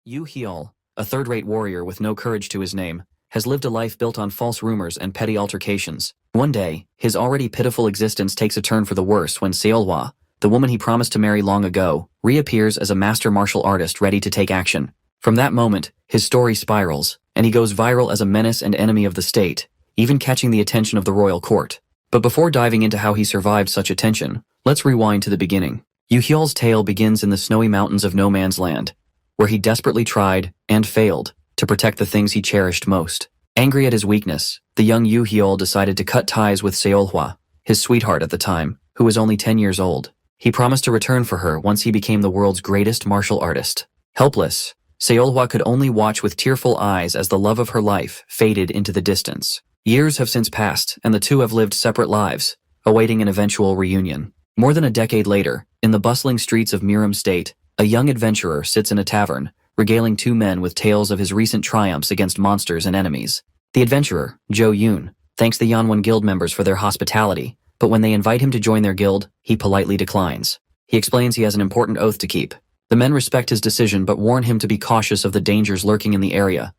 Yu Hyul, a third-rate warrior with no courage to his name, has lived a life built on false rumors and petty altercations. One day, his already pitiful existence takes a turn for the worse when Seolhwa, the woman he promised to marry long ago, reappears as a master martial artist ready to take action. From that moment, his story spirals, and he goes viral as a menace and enemy of the state, even catching the attention of the royal court. But before diving into how he survived such attention, let's rewind to the beginning. Yu Hyul's tale begins in the snowy mountains of no man's land, where he desperately tried, and failed, to protect the things he cherished most. Angry at his weakness, the young Yu Hyul decided to cut ties with Seolhwa, his sweetheart at the time, who was only 10 years old. He promised to return for her once he became the world's greatest martial artist. Helpless, Seolhwa could only watch with tearful eyes as the love of her life faded into the distance. Years have since passed, and the two have lived separate lives, awaiting an eventual reunion. More than a decade later, in the bustling streets of Miram State, a young adventurer sits in a tavern, regaling two men with tales of his recent triumphs against monsters and enemies. The adventurer, Jo Yoon, thanks the Yanwon Guild members for their hospitality, but when they invite him to join their guild, he politely declines. He explains he has an important oath to keep. The men respect his decision but warn him to be cautious of the dangers lurking in the area,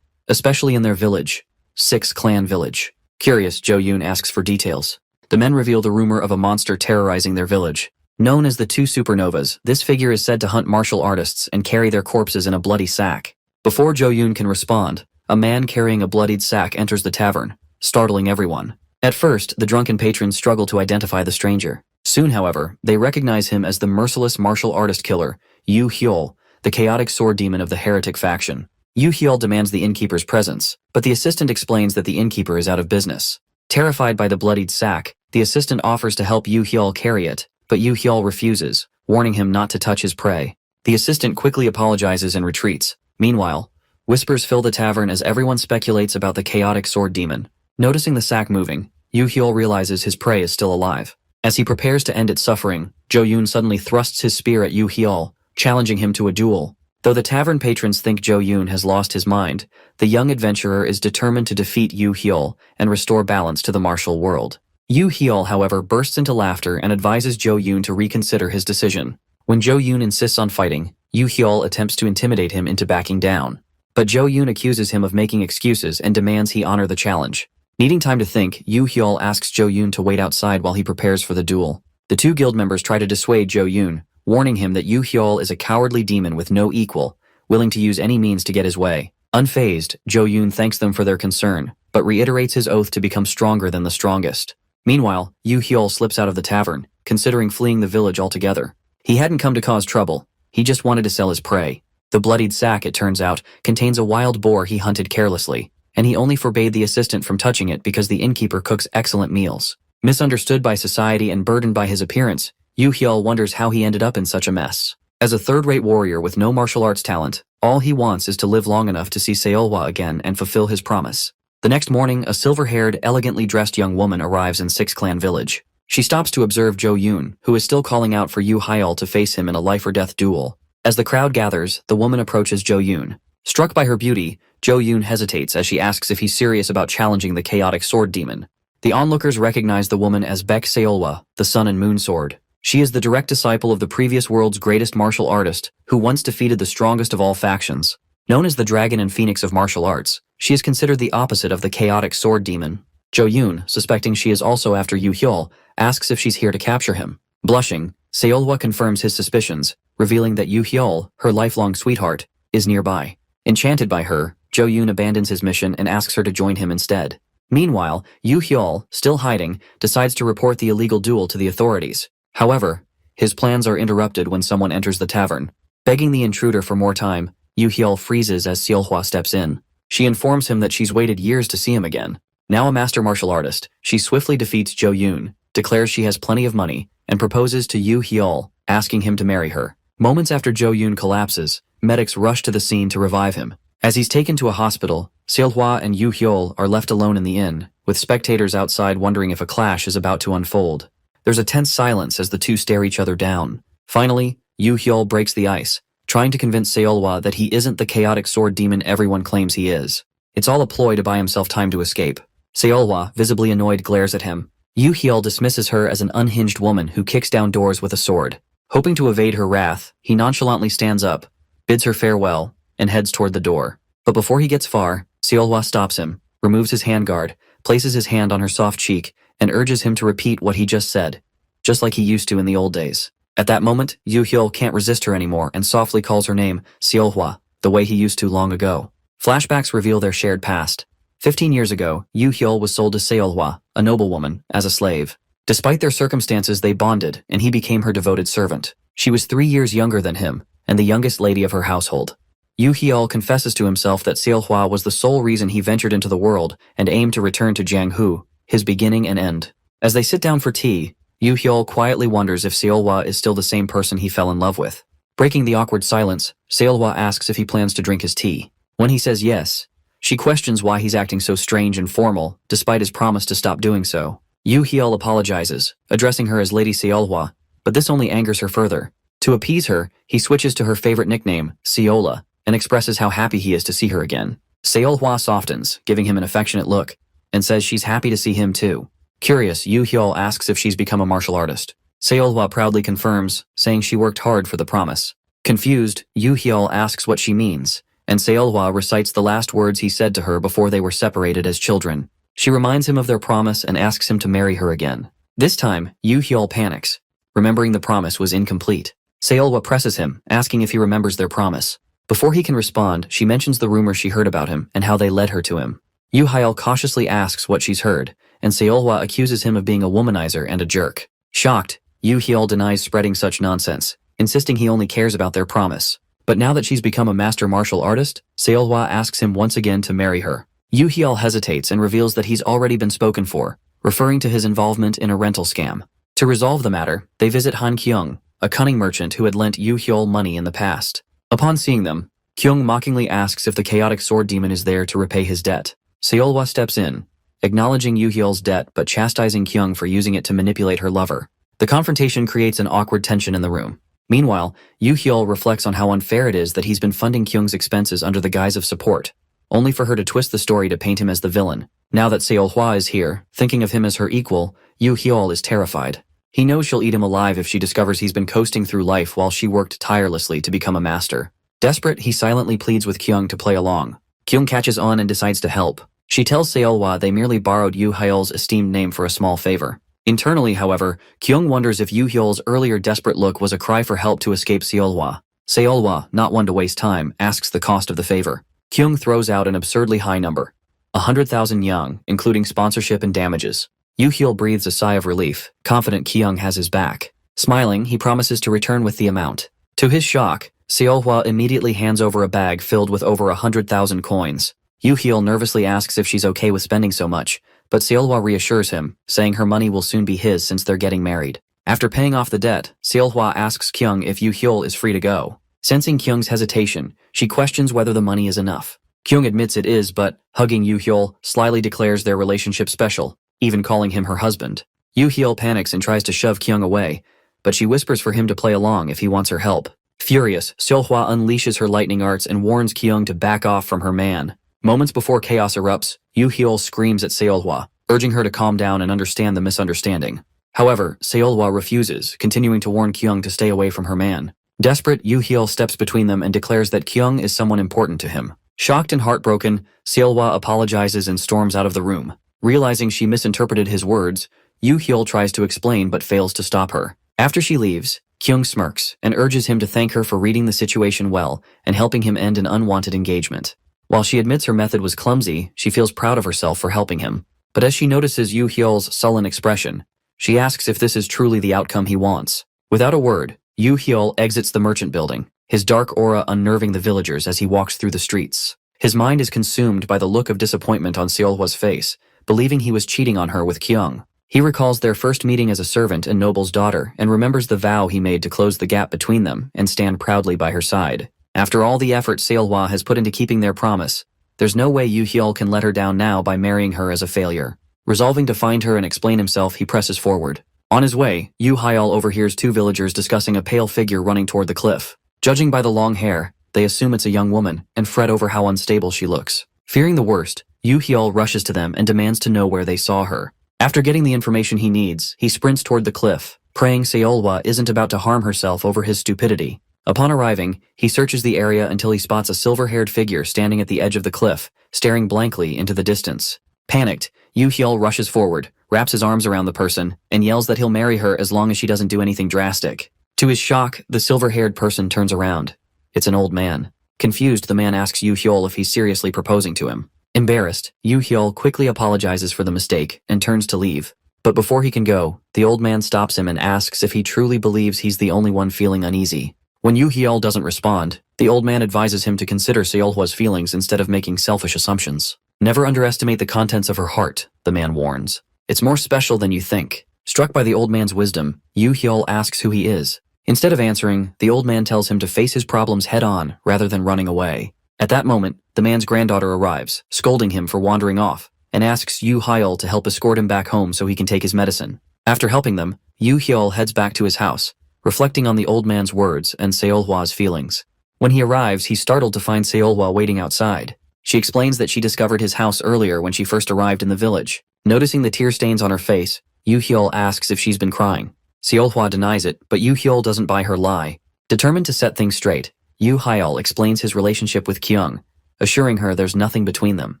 especially in their village, Six Clan Village. Curious, Jo Yoon asks for details. The men reveal the rumor of a monster terrorizing their village. Known as the Two Supernovas, this figure is said to hunt martial artists and carry their corpses in a bloody sack. Before Jo Yoon can respond, a man carrying a bloodied sack enters the tavern, startling everyone. At first, the drunken patrons struggle to identify the stranger. Soon, however, they recognize him as the merciless martial artist killer, Yu Hyul, the chaotic sword demon of the heretic faction. Yu Hyul demands the innkeeper's presence, but the assistant explains that the innkeeper is out of business. Terrified by the bloodied sack, the assistant offers to help Yu Hyul carry it, but Yu Hyul refuses, warning him not to touch his prey. The assistant quickly apologizes and retreats. Meanwhile, whispers fill the tavern as everyone speculates about the chaotic sword demon. Noticing the sack moving, Yu Hyul realizes his prey is still alive. As he prepares to end its suffering, Jo Yoon suddenly thrusts his spear at Yu Hyul, challenging him to a duel. Though the tavern patrons think Jo Yoon has lost his mind, the young adventurer is determined to defeat Yu Hyul and restore balance to the martial world. Yu Hyul, however, bursts into laughter and advises Jo Yoon to reconsider his decision. When Jo Yoon insists on fighting, Yu Hyul attempts to intimidate him into backing down. But Jo Yoon accuses him of making excuses and demands he honor the challenge. Needing time to think, Yu Hyul asks Jo Yoon to wait outside while he prepares for the duel. The two guild members try to dissuade Jo Yoon, warning him that Yu Hyul is a cowardly demon with no equal, willing to use any means to get his way. Unfazed, Jo Yoon thanks them for their concern, but reiterates his oath to become stronger than the strongest. Meanwhile, Yu Hyul slips out of the tavern, considering fleeing the village altogether. He hadn't come to cause trouble, he just wanted to sell his prey. The bloodied sack, it turns out, contains a wild boar he hunted carelessly, and he only forbade the assistant from touching it because the innkeeper cooks excellent meals. Misunderstood by society and burdened by his appearance, Yu Hyul wonders how he ended up in such a mess. As a third-rate warrior with no martial arts talent, all he wants is to live long enough to see Seolhwa again and fulfill his promise. The next morning, a silver-haired, elegantly dressed young woman arrives in Six Clan Village. She stops to observe Jo Yoon, who is still calling out for Yu Hyul to face him in a life-or-death duel. As the crowd gathers, the woman approaches Jo Yoon. Struck by her beauty, Jo Yoon hesitates as she asks if he's serious about challenging the chaotic sword demon. The onlookers recognize the woman as Baek Seolhwa, the Sun and Moon Sword. She is the direct disciple of the previous world's greatest martial artist, who once defeated the strongest of all factions. Known as the Dragon and Phoenix of martial arts, she is considered the opposite of the chaotic sword demon. Jo Yoon, suspecting she is also after Yu Hyul, asks if she's here to capture him. Blushing, Seolhwa confirms his suspicions, revealing that Yu Hyul, her lifelong sweetheart, is nearby. Enchanted by her, Jo Yoon abandons his mission and asks her to join him instead. Meanwhile, Yu Hyul, still hiding, decides to report the illegal duel to the authorities. However, his plans are interrupted when someone enters the tavern. Begging the intruder for more time, Yu Hyul freezes as Seolhwa steps in. She informs him that she's waited years to see him again. Now a master martial artist, she swiftly defeats Jo Yoon, declares she has plenty of money, and proposes to Yu Hyul, asking him to marry her. Moments after Jo Yoon collapses, medics rush to the scene to revive him. As he's taken to a hospital, Seolhwa and Yu Hyul are left alone in the inn, with spectators outside wondering if a clash is about to unfold. There's a tense silence as the two stare each other down. Finally, Yu Hyul breaks the ice, trying to convince Seolhwa that he isn't the chaotic sword demon everyone claims he is. It's all a ploy to buy himself time to escape. Seolhwa, visibly annoyed, glares at him. Yu Hyul dismisses her as an unhinged woman who kicks down doors with a sword. Hoping to evade her wrath, he nonchalantly stands up, bids her farewell, and heads toward the door. But before he gets far, Seolhwa stops him, removes his handguard, places his hand on her soft cheek, and urges him to repeat what he just said, just like he used to in the old days. At that moment, Yoo Hyul can't resist her anymore and softly calls her name, Seolhwa, the way he used to long ago. Flashbacks reveal their shared past. 15 years ago, Yoo Hyul was sold to Seolhwa, a noblewoman, as a slave. Despite their circumstances, they bonded, and he became her devoted servant. She was 3 years younger than him, and the youngest lady of her household. Yoo Hyul confesses to himself that Seolhwa was the sole reason he ventured into the world and aimed to return to Janghu, his beginning and end. As they sit down for tea, Yoo Hyul quietly wonders if Seolhwa is still the same person he fell in love with. Breaking the awkward silence, Seolhwa asks if he plans to drink his tea. When he says yes, she questions why he's acting so strange and formal, despite his promise to stop doing so. Yoo Hyul apologizes, addressing her as Lady Seolhwa, but this only angers her further. To appease her, he switches to her favorite nickname, Seola, and expresses how happy he is to see her again. Seolhwa softens, giving him an affectionate look, and says she's happy to see him too. Curious, Yoo Hyul asks if she's become a martial artist. Seolhwa proudly confirms, saying she worked hard for the promise. Confused, Yoo Hyul asks what she means, and Seolhwa recites the last words he said to her before they were separated as children. She reminds him of their promise and asks him to marry her again. This time, Yoo Hyul panics, remembering the promise was incomplete. Seolhwa presses him, asking if he remembers their promise. Before he can respond, she mentions the rumors she heard about him and how they led her to him. Yoo Hyul cautiously asks what she's heard, and Seolhwa accuses him of being a womanizer and a jerk. Shocked, Yoo Hyul denies spreading such nonsense, insisting he only cares about their promise. But now that she's become a master martial artist, Seolhwa asks him once again to marry her. Yoo Hyul hesitates and reveals that he's already been spoken for, referring to his involvement in a rental scam. To resolve the matter, they visit Han Kyung, a cunning merchant who had lent Yoo Hyul money in the past. Upon seeing them, Kyung mockingly asks if the chaotic sword demon is there to repay his debt. Seolhwa steps in, acknowledging Yoo Hyul's debt but chastising Kyung for using it to manipulate her lover. The confrontation creates an awkward tension in the room. Meanwhile, Yoo Hyul reflects on how unfair it is that he's been funding Kyung's expenses under the guise of support, only for her to twist the story to paint him as the villain. Now that Seolhwa is here, thinking of him as her equal, Yoo Hyul is terrified. He knows she'll eat him alive if she discovers he's been coasting through life while she worked tirelessly to become a master. Desperate, he silently pleads with Kyung to play along. Kyung catches on and decides to help. She tells Seolhwa they merely borrowed Yoo Hyul's esteemed name for a small favor. Internally, however, Kyung wonders if Yoo Hyul's earlier desperate look was a cry for help to escape Seolhwa. Seolhwa, not one to waste time, asks the cost of the favor. Kyung throws out an absurdly high number, 100,000 yang, including sponsorship and damages. Yoo Hyul breathes a sigh of relief, confident Kyung has his back. Smiling, he promises to return with the amount. To his shock, Seolhwa immediately hands over a bag filled with over 100,000 coins. Yoo Hyul nervously asks if she's okay with spending so much, but Seolhwa reassures him, saying her money will soon be his since they're getting married. After paying off the debt, Seolhwa asks Kyung if Yoo Hyul is free to go. Sensing Kyung's hesitation, she questions whether the money is enough. Kyung admits it is, but, hugging Yoo Hyul, slyly declares their relationship special, even calling him her husband. Yoo Hyul panics and tries to shove Kyung away, but she whispers for him to play along if he wants her help. Furious, Seolhwa unleashes her lightning arts and warns Kyung to back off from her man. Moments before chaos erupts, Yoo Hyul screams at Seolhwa, urging her to calm down and understand the misunderstanding. However, Seolhwa refuses, continuing to warn Kyung to stay away from her man. Desperate, Yoo Hyul steps between them and declares that Kyung is someone important to him. Shocked and heartbroken, Seolhwa apologizes and storms out of the room. Realizing she misinterpreted his words, Yoo Hyul tries to explain but fails to stop her. After she leaves, Kyung smirks and urges him to thank her for reading the situation well and helping him end an unwanted engagement. While she admits her method was clumsy, she feels proud of herself for helping him. But as she notices Yoo Hyul's sullen expression, she asks if this is truly the outcome he wants. Without a word, Yoo Hyul exits the merchant building, his dark aura unnerving the villagers as he walks through the streets. His mind is consumed by the look of disappointment on Seolhwa's face, believing he was cheating on her with Kyung. He recalls their first meeting as a servant and noble's daughter and remembers the vow he made to close the gap between them and stand proudly by her side. After all the effort Seolhwa has put into keeping their promise, there's no way Yoo Hyul can let her down now by marrying her as a failure. Resolving to find her and explain himself, he presses forward. On his way, Yoo Hyul overhears two villagers discussing a pale figure running toward the cliff. Judging by the long hair, they assume it's a young woman and fret over how unstable she looks. Fearing the worst, Yoo Hyul rushes to them and demands to know where they saw her. After getting the information he needs, he sprints toward the cliff, praying Seolhwa isn't about to harm herself over his stupidity. Upon arriving, he searches the area until he spots a silver-haired figure standing at the edge of the cliff, staring blankly into the distance. Panicked, Yu Hyul rushes forward, wraps his arms around the person, and yells that he'll marry her as long as she doesn't do anything drastic. To his shock, the silver-haired person turns around. It's an old man. Confused, the man asks Yu Hyul if he's seriously proposing to him. Embarrassed, Yu Hyul quickly apologizes for the mistake and turns to leave. But before he can go, the old man stops him and asks if he truly believes he's the only one feeling uneasy. When Yu Hyul doesn't respond, the old man advises him to consider Seolhwa's feelings instead of making selfish assumptions. Never underestimate the contents of her heart, the man warns. It's more special than you think. Struck by the old man's wisdom, Yu Hyul asks who he is. Instead of answering, the old man tells him to face his problems head-on rather than running away. At that moment, the man's granddaughter arrives, scolding him for wandering off, and asks Yu Hyul to help escort him back home so he can take his medicine. After helping them, Yu Hyul heads back to his house, reflecting on the old man's words and Seolhwa's feelings. When he arrives, he's startled to find Seolhwa waiting outside. She explains that she discovered his house earlier when she first arrived in the village. Noticing the tear stains on her face, Yu Hyul asks if she's been crying. Seolhwa denies it, but Yu Hyul doesn't buy her lie. Determined to set things straight, Yu Hyul explains his relationship with Kyung, assuring her there's nothing between them.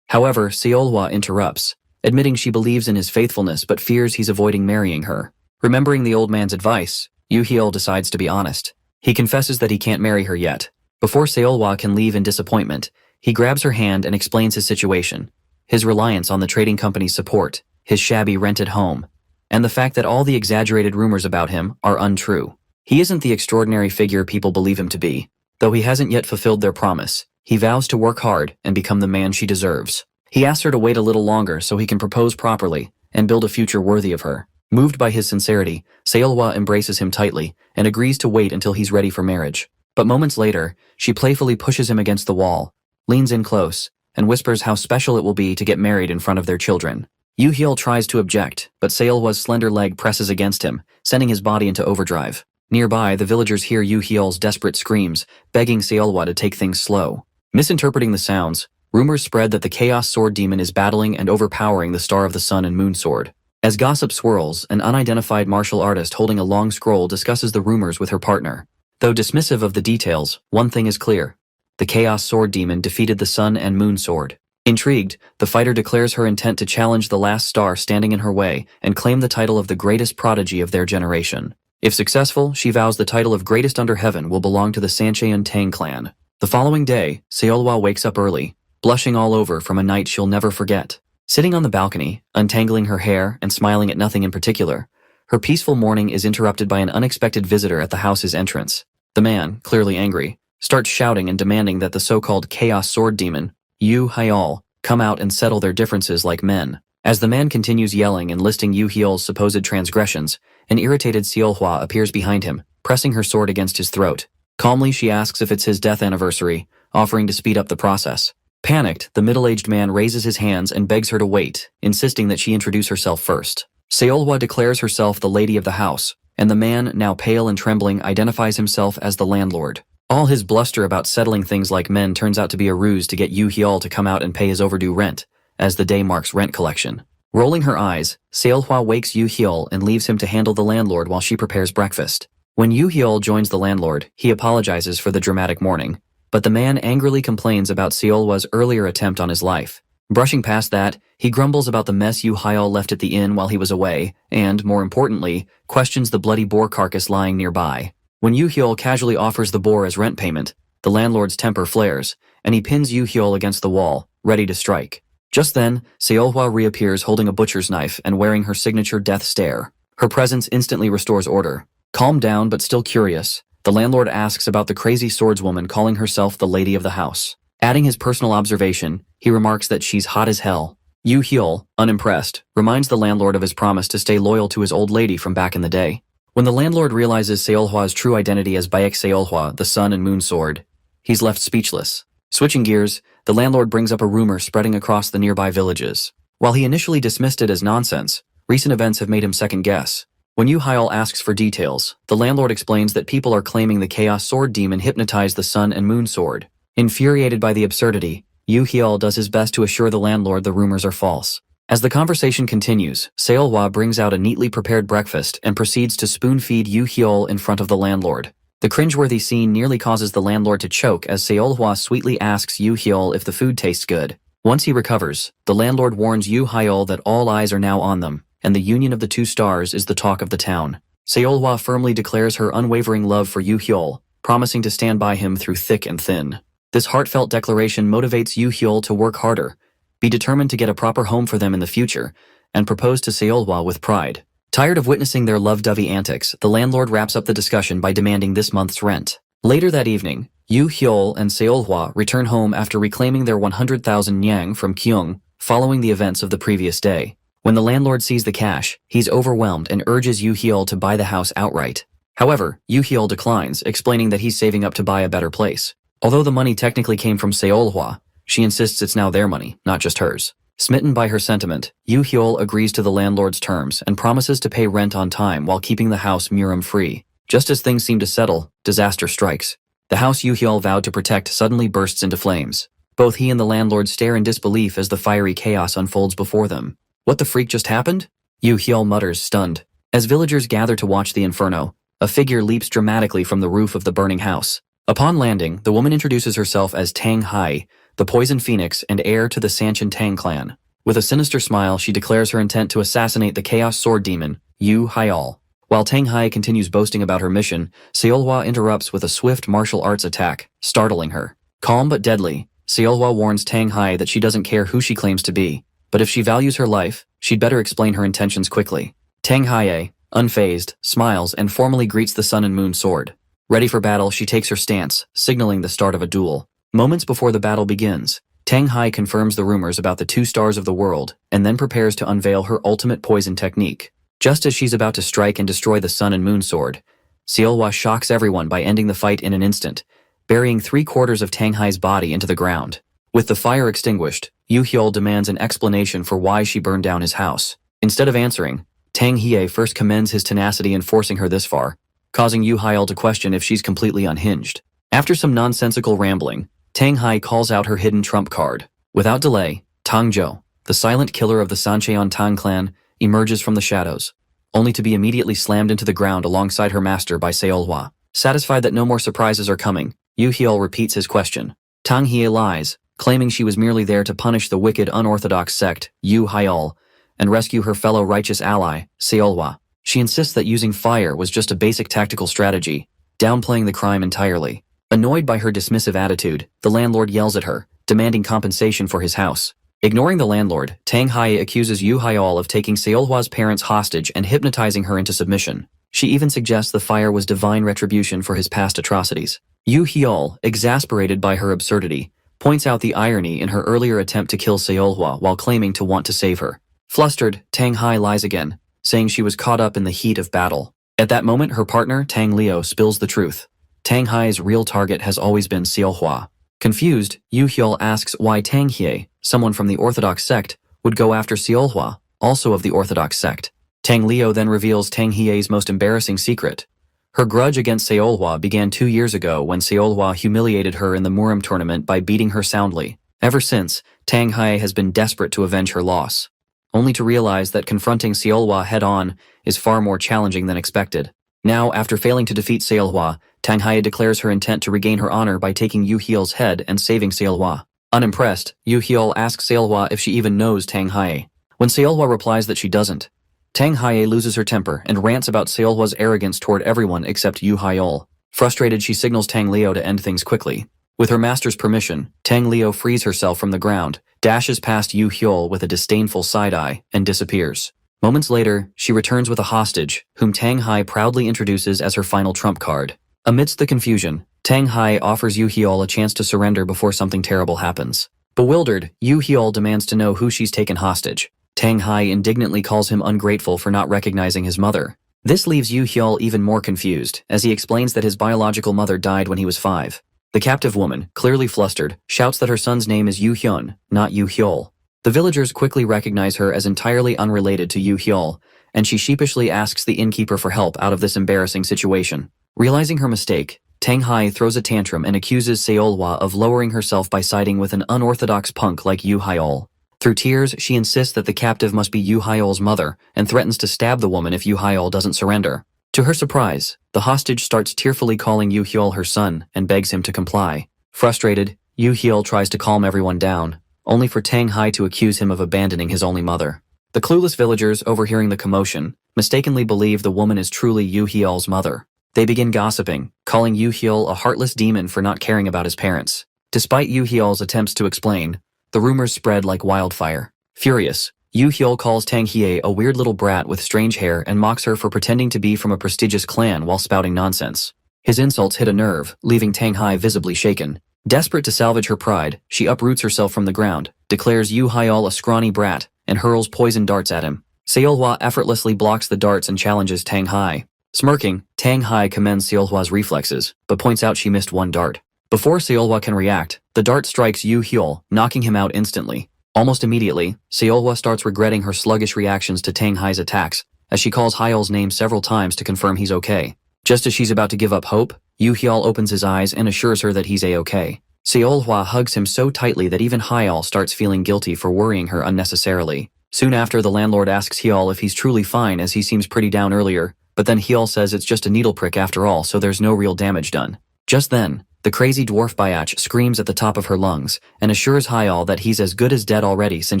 However, Seolhwa interrupts, admitting she believes in his faithfulness but fears he's avoiding marrying her. Remembering the old man's advice, Yu Hyul decides to be honest. He confesses that he can't marry her yet. Before Seolhwa can leave in disappointment, he grabs her hand and explains his situation, his reliance on the trading company's support, his shabby rented home, and the fact that all the exaggerated rumors about him are untrue. He isn't the extraordinary figure people believe him to be. Though he hasn't yet fulfilled their promise, he vows to work hard and become the man she deserves. He asks her to wait a little longer so he can propose properly and build a future worthy of her. Moved by his sincerity, Seolhwa embraces him tightly and agrees to wait until he's ready for marriage. But moments later, she playfully pushes him against the wall, leans in close, and whispers how special it will be to get married in front of their children. Yu Hyul tries to object, but Seolhwa's slender leg presses against him, sending his body into overdrive. Nearby, the villagers hear Yu Hyul's desperate screams, begging Seolhwa to take things slow. Misinterpreting the sounds, rumors spread that the Chaos Sword Demon is battling and overpowering the Star of the Sun and Moon Sword. As gossip swirls, an unidentified martial artist holding a long scroll discusses the rumors with her partner. Though dismissive of the details, one thing is clear. The Chaos Sword Demon defeated the Sun and Moon Sword. Intrigued, the fighter declares her intent to challenge the last star standing in her way and claim the title of the greatest prodigy of their generation. If successful, she vows the title of greatest under heaven will belong to the Sancheon Tang clan. The following day, Seolhwa wakes up early, blushing all over from a night she'll never forget. Sitting on the balcony, untangling her hair and smiling at nothing in particular, her peaceful morning is interrupted by an unexpected visitor at the house's entrance. The man, clearly angry, starts shouting and demanding that the so-called Chaos Sword Demon, Yu Hyul, come out and settle their differences like men. As the man continues yelling and listing Yu Hyul's supposed transgressions, an irritated Seolhwa appears behind him, pressing her sword against his throat. Calmly, she asks if it's his death anniversary, offering to speed up the process. Panicked, the middle-aged man raises his hands and begs her to wait, insisting that she introduce herself first. Seolhwa declares herself the lady of the house, and the man, now pale and trembling, identifies himself as the landlord. All his bluster about settling things like men turns out to be a ruse to get Yu Hyul to come out and pay his overdue rent, as the day marks rent collection. Rolling her eyes, Seolhwa wakes Yu Hyul and leaves him to handle the landlord while she prepares breakfast. When Yu Hyul joins the landlord, he apologizes for the dramatic morning, but the man angrily complains about Seolhwa's earlier attempt on his life. Brushing past that, he grumbles about the mess Yu Hyul left at the inn while he was away, and, more importantly, questions the bloody boar carcass lying nearby. When Yu Hyul casually offers the boar as rent payment, the landlord's temper flares, and he pins Yu Hyul against the wall, ready to strike. Just then, Seolhwa reappears holding a butcher's knife and wearing her signature death stare. Her presence instantly restores order. Calmed down but still curious, the landlord asks about the crazy swordswoman calling herself the lady of the house. Adding his personal observation, he remarks that she's hot as hell. Yu Hyul, unimpressed, reminds the landlord of his promise to stay loyal to his old lady from back in the day. When the landlord realizes Seolhwa's true identity as Baek Seolhwa, the Sun and Moon Sword, he's left speechless. Switching gears, the landlord brings up a rumor spreading across the nearby villages. While he initially dismissed it as nonsense, recent events have made him second guess. When Yu Hyul asks for details, the landlord explains that people are claiming the Chaos Sword Demon hypnotized the Sun and Moon Sword. Infuriated by the absurdity, Yu Hyul does his best to assure the landlord the rumors are false. As the conversation continues, Seolhwa brings out a neatly prepared breakfast and proceeds to spoon-feed Yu Hyul in front of the landlord. The cringeworthy scene nearly causes the landlord to choke as Seolhwa sweetly asks Yoo Hyul if the food tastes good. Once he recovers, the landlord warns Yoo Hyul that all eyes are now on them, and the union of the two stars is the talk of the town. Seolhwa firmly declares her unwavering love for Yoo Hyul, promising to stand by him through thick and thin. This heartfelt declaration motivates Yoo Hyul to work harder, be determined to get a proper home for them in the future, and propose to Seolhwa with pride. Tired of witnessing their lovey-dovey antics, the landlord wraps up the discussion by demanding this month's rent. Later that evening, Yoo Hyul and Seolhwa return home after reclaiming their 100,000 nyang from Kyung, following the events of the previous day. When the landlord sees the cash, he's overwhelmed and urges Yoo Hyul to buy the house outright. However, Yoo Hyul declines, explaining that he's saving up to buy a better place. Although the money technically came from Seolhwa, she insists it's now their money, not just hers. Smitten by her sentiment, Yoo Hyul agrees to the landlord's terms and promises to pay rent on time while keeping the house Muram-free. Just as things seem to settle, disaster strikes. The house Yoo Hyul vowed to protect suddenly bursts into flames. Both he and the landlord stare in disbelief as the fiery chaos unfolds before them. What the freak just happened? Yoo Hyul mutters, stunned. As villagers gather to watch the inferno, a figure leaps dramatically from the roof of the burning house. Upon landing, the woman introduces herself as Tang Hai, the Poison Phoenix and heir to the Sanchin Tang clan. With a sinister smile, she declares her intent to assassinate the Chaos Sword Demon, Yoo Hyul. While Tang Hai continues boasting about her mission, Seolhwa interrupts with a swift martial arts attack, startling her. Calm but deadly, Seolhwa warns Tang Hai that she doesn't care who she claims to be, but if she values her life, she'd better explain her intentions quickly. Tang Hai, unfazed, smiles and formally greets the Sun and Moon Sword. Ready for battle, she takes her stance, signaling the start of a duel. Moments before the battle begins, Tang Hai confirms the rumors about the two stars of the world and then prepares to unveil her ultimate poison technique. Just as she's about to strike and destroy the Sun and Moon Sword, Seolhwa shocks everyone by ending the fight in an instant, burying 3/4 of Tang Hai's body into the ground. With the fire extinguished, Yoo Hyul demands an explanation for why she burned down his house. Instead of answering, Tang Hye first commends his tenacity in forcing her this far, causing Yoo Hyul to question if she's completely unhinged. After some nonsensical rambling, Tang Hai calls out her hidden trump card. Without delay, Tang Zhou, the silent killer of the Sancheon Tang clan, emerges from the shadows, only to be immediately slammed into the ground alongside her master by Seolhwa. Satisfied that no more surprises are coming, Yoo Hyul repeats his question. Tang Hye lies, claiming she was merely there to punish the wicked unorthodox sect, Yoo Hyul, and rescue her fellow righteous ally, Seolhwa. She insists that using fire was just a basic tactical strategy, downplaying the crime entirely. Annoyed by her dismissive attitude, the landlord yells at her, demanding compensation for his house. Ignoring the landlord, Tang Hai accuses Yoo Hyul of taking Seolhwa's parents hostage and hypnotizing her into submission. She even suggests the fire was divine retribution for his past atrocities. Yoo Hyul, exasperated by her absurdity, points out the irony in her earlier attempt to kill Seolhwa while claiming to want to save her. Flustered, Tang Hai lies again, saying she was caught up in the heat of battle. At that moment, her partner, Tang Leo, spills the truth. Tang Hai's real target has always been Seolhwa. Confused, Yoo Hyul asks why Tang Hye, someone from the Orthodox sect, would go after Seolhwa, also of the Orthodox sect. Tang Leo then reveals Tang Hye's most embarrassing secret. Her grudge against Seolhwa began 2 years ago when Seolhwa humiliated her in the Muram tournament by beating her soundly. Ever since, Tang Hai has been desperate to avenge her loss, only to realize that confronting Seolhwa head-on is far more challenging than expected. Now, after failing to defeat Seolhwa, Tang Hai declares her intent to regain her honor by taking Yoo Hyul's head and saving Seolhwa. Unimpressed, Yoo Hyul asks Seolhwa if she even knows Tang Hai. When Seolhwa replies that she doesn't, Tang Hai loses her temper and rants about Seolhwa's arrogance toward everyone except Yoo Hyul. Frustrated, she signals Tang Leo to end things quickly. With her master's permission, Tang Leo frees herself from the ground, dashes past Yoo Hyul with a disdainful side-eye, and disappears. Moments later, she returns with a hostage, whom Tang Hai proudly introduces as her final trump card. Amidst the confusion, Tang Hai offers Yoo Hyul a chance to surrender before something terrible happens. Bewildered, Yoo Hyul demands to know who she's taken hostage. Tang Hai indignantly calls him ungrateful for not recognizing his mother. This leaves Yoo Hyul even more confused, as he explains that his biological mother died when he was 5. The captive woman, clearly flustered, shouts that her son's name is Yoo Hyun, not Yoo Hyul. The villagers quickly recognize her as entirely unrelated to Yoo Hyul, and she sheepishly asks the innkeeper for help out of this embarrassing situation. Realizing her mistake, Tang Hai throws a tantrum and accuses Seolhwa of lowering herself by siding with an unorthodox punk like Yoo Hyul. Through tears, she insists that the captive must be Yoo Hyul's mother and threatens to stab the woman if Yoo Hyul doesn't surrender. To her surprise, the hostage starts tearfully calling Yu Hyol her son and begs him to comply. Frustrated, Yu Hyol tries to calm everyone down, only for Tang Hai to accuse him of abandoning his only mother. The clueless villagers, overhearing the commotion, mistakenly believe the woman is truly Yu Hyol's mother. They begin gossiping, calling Yu Hyol a heartless demon for not caring about his parents. Despite Yu Hyol's attempts to explain, the rumors spread like wildfire. Furious, Yu Hyol calls Tang Hye a weird little brat with strange hair and mocks her for pretending to be from a prestigious clan while spouting nonsense. His insults hit a nerve, leaving Tang Hai visibly shaken. Desperate to salvage her pride, she uproots herself from the ground, declares Yu Hyol a scrawny brat, and hurls poison darts at him. Seolhwa effortlessly blocks the darts and challenges Tang Hai. Smirking, Tang Hai commends Seolhwa's reflexes, but points out she missed one dart. Before Seolhwa can react, the dart strikes Yu Hyol, knocking him out instantly. Almost immediately, Seolhwa starts regretting her sluggish reactions to Tang Hai's attacks, as she calls Hyol's name several times to confirm he's okay. Just as she's about to give up hope, Yu Hyol opens his eyes and assures her that he's a-okay. Seolhwa hugs him so tightly that even Hyol starts feeling guilty for worrying her unnecessarily. Soon after, the landlord asks Hyol if he's truly fine, as he seems pretty down earlier, but then Hyol says it's just a needle prick after all, so there's no real damage done. Just then, the crazy dwarf Bayach screams at the top of her lungs and assures Hyol that he's as good as dead already, since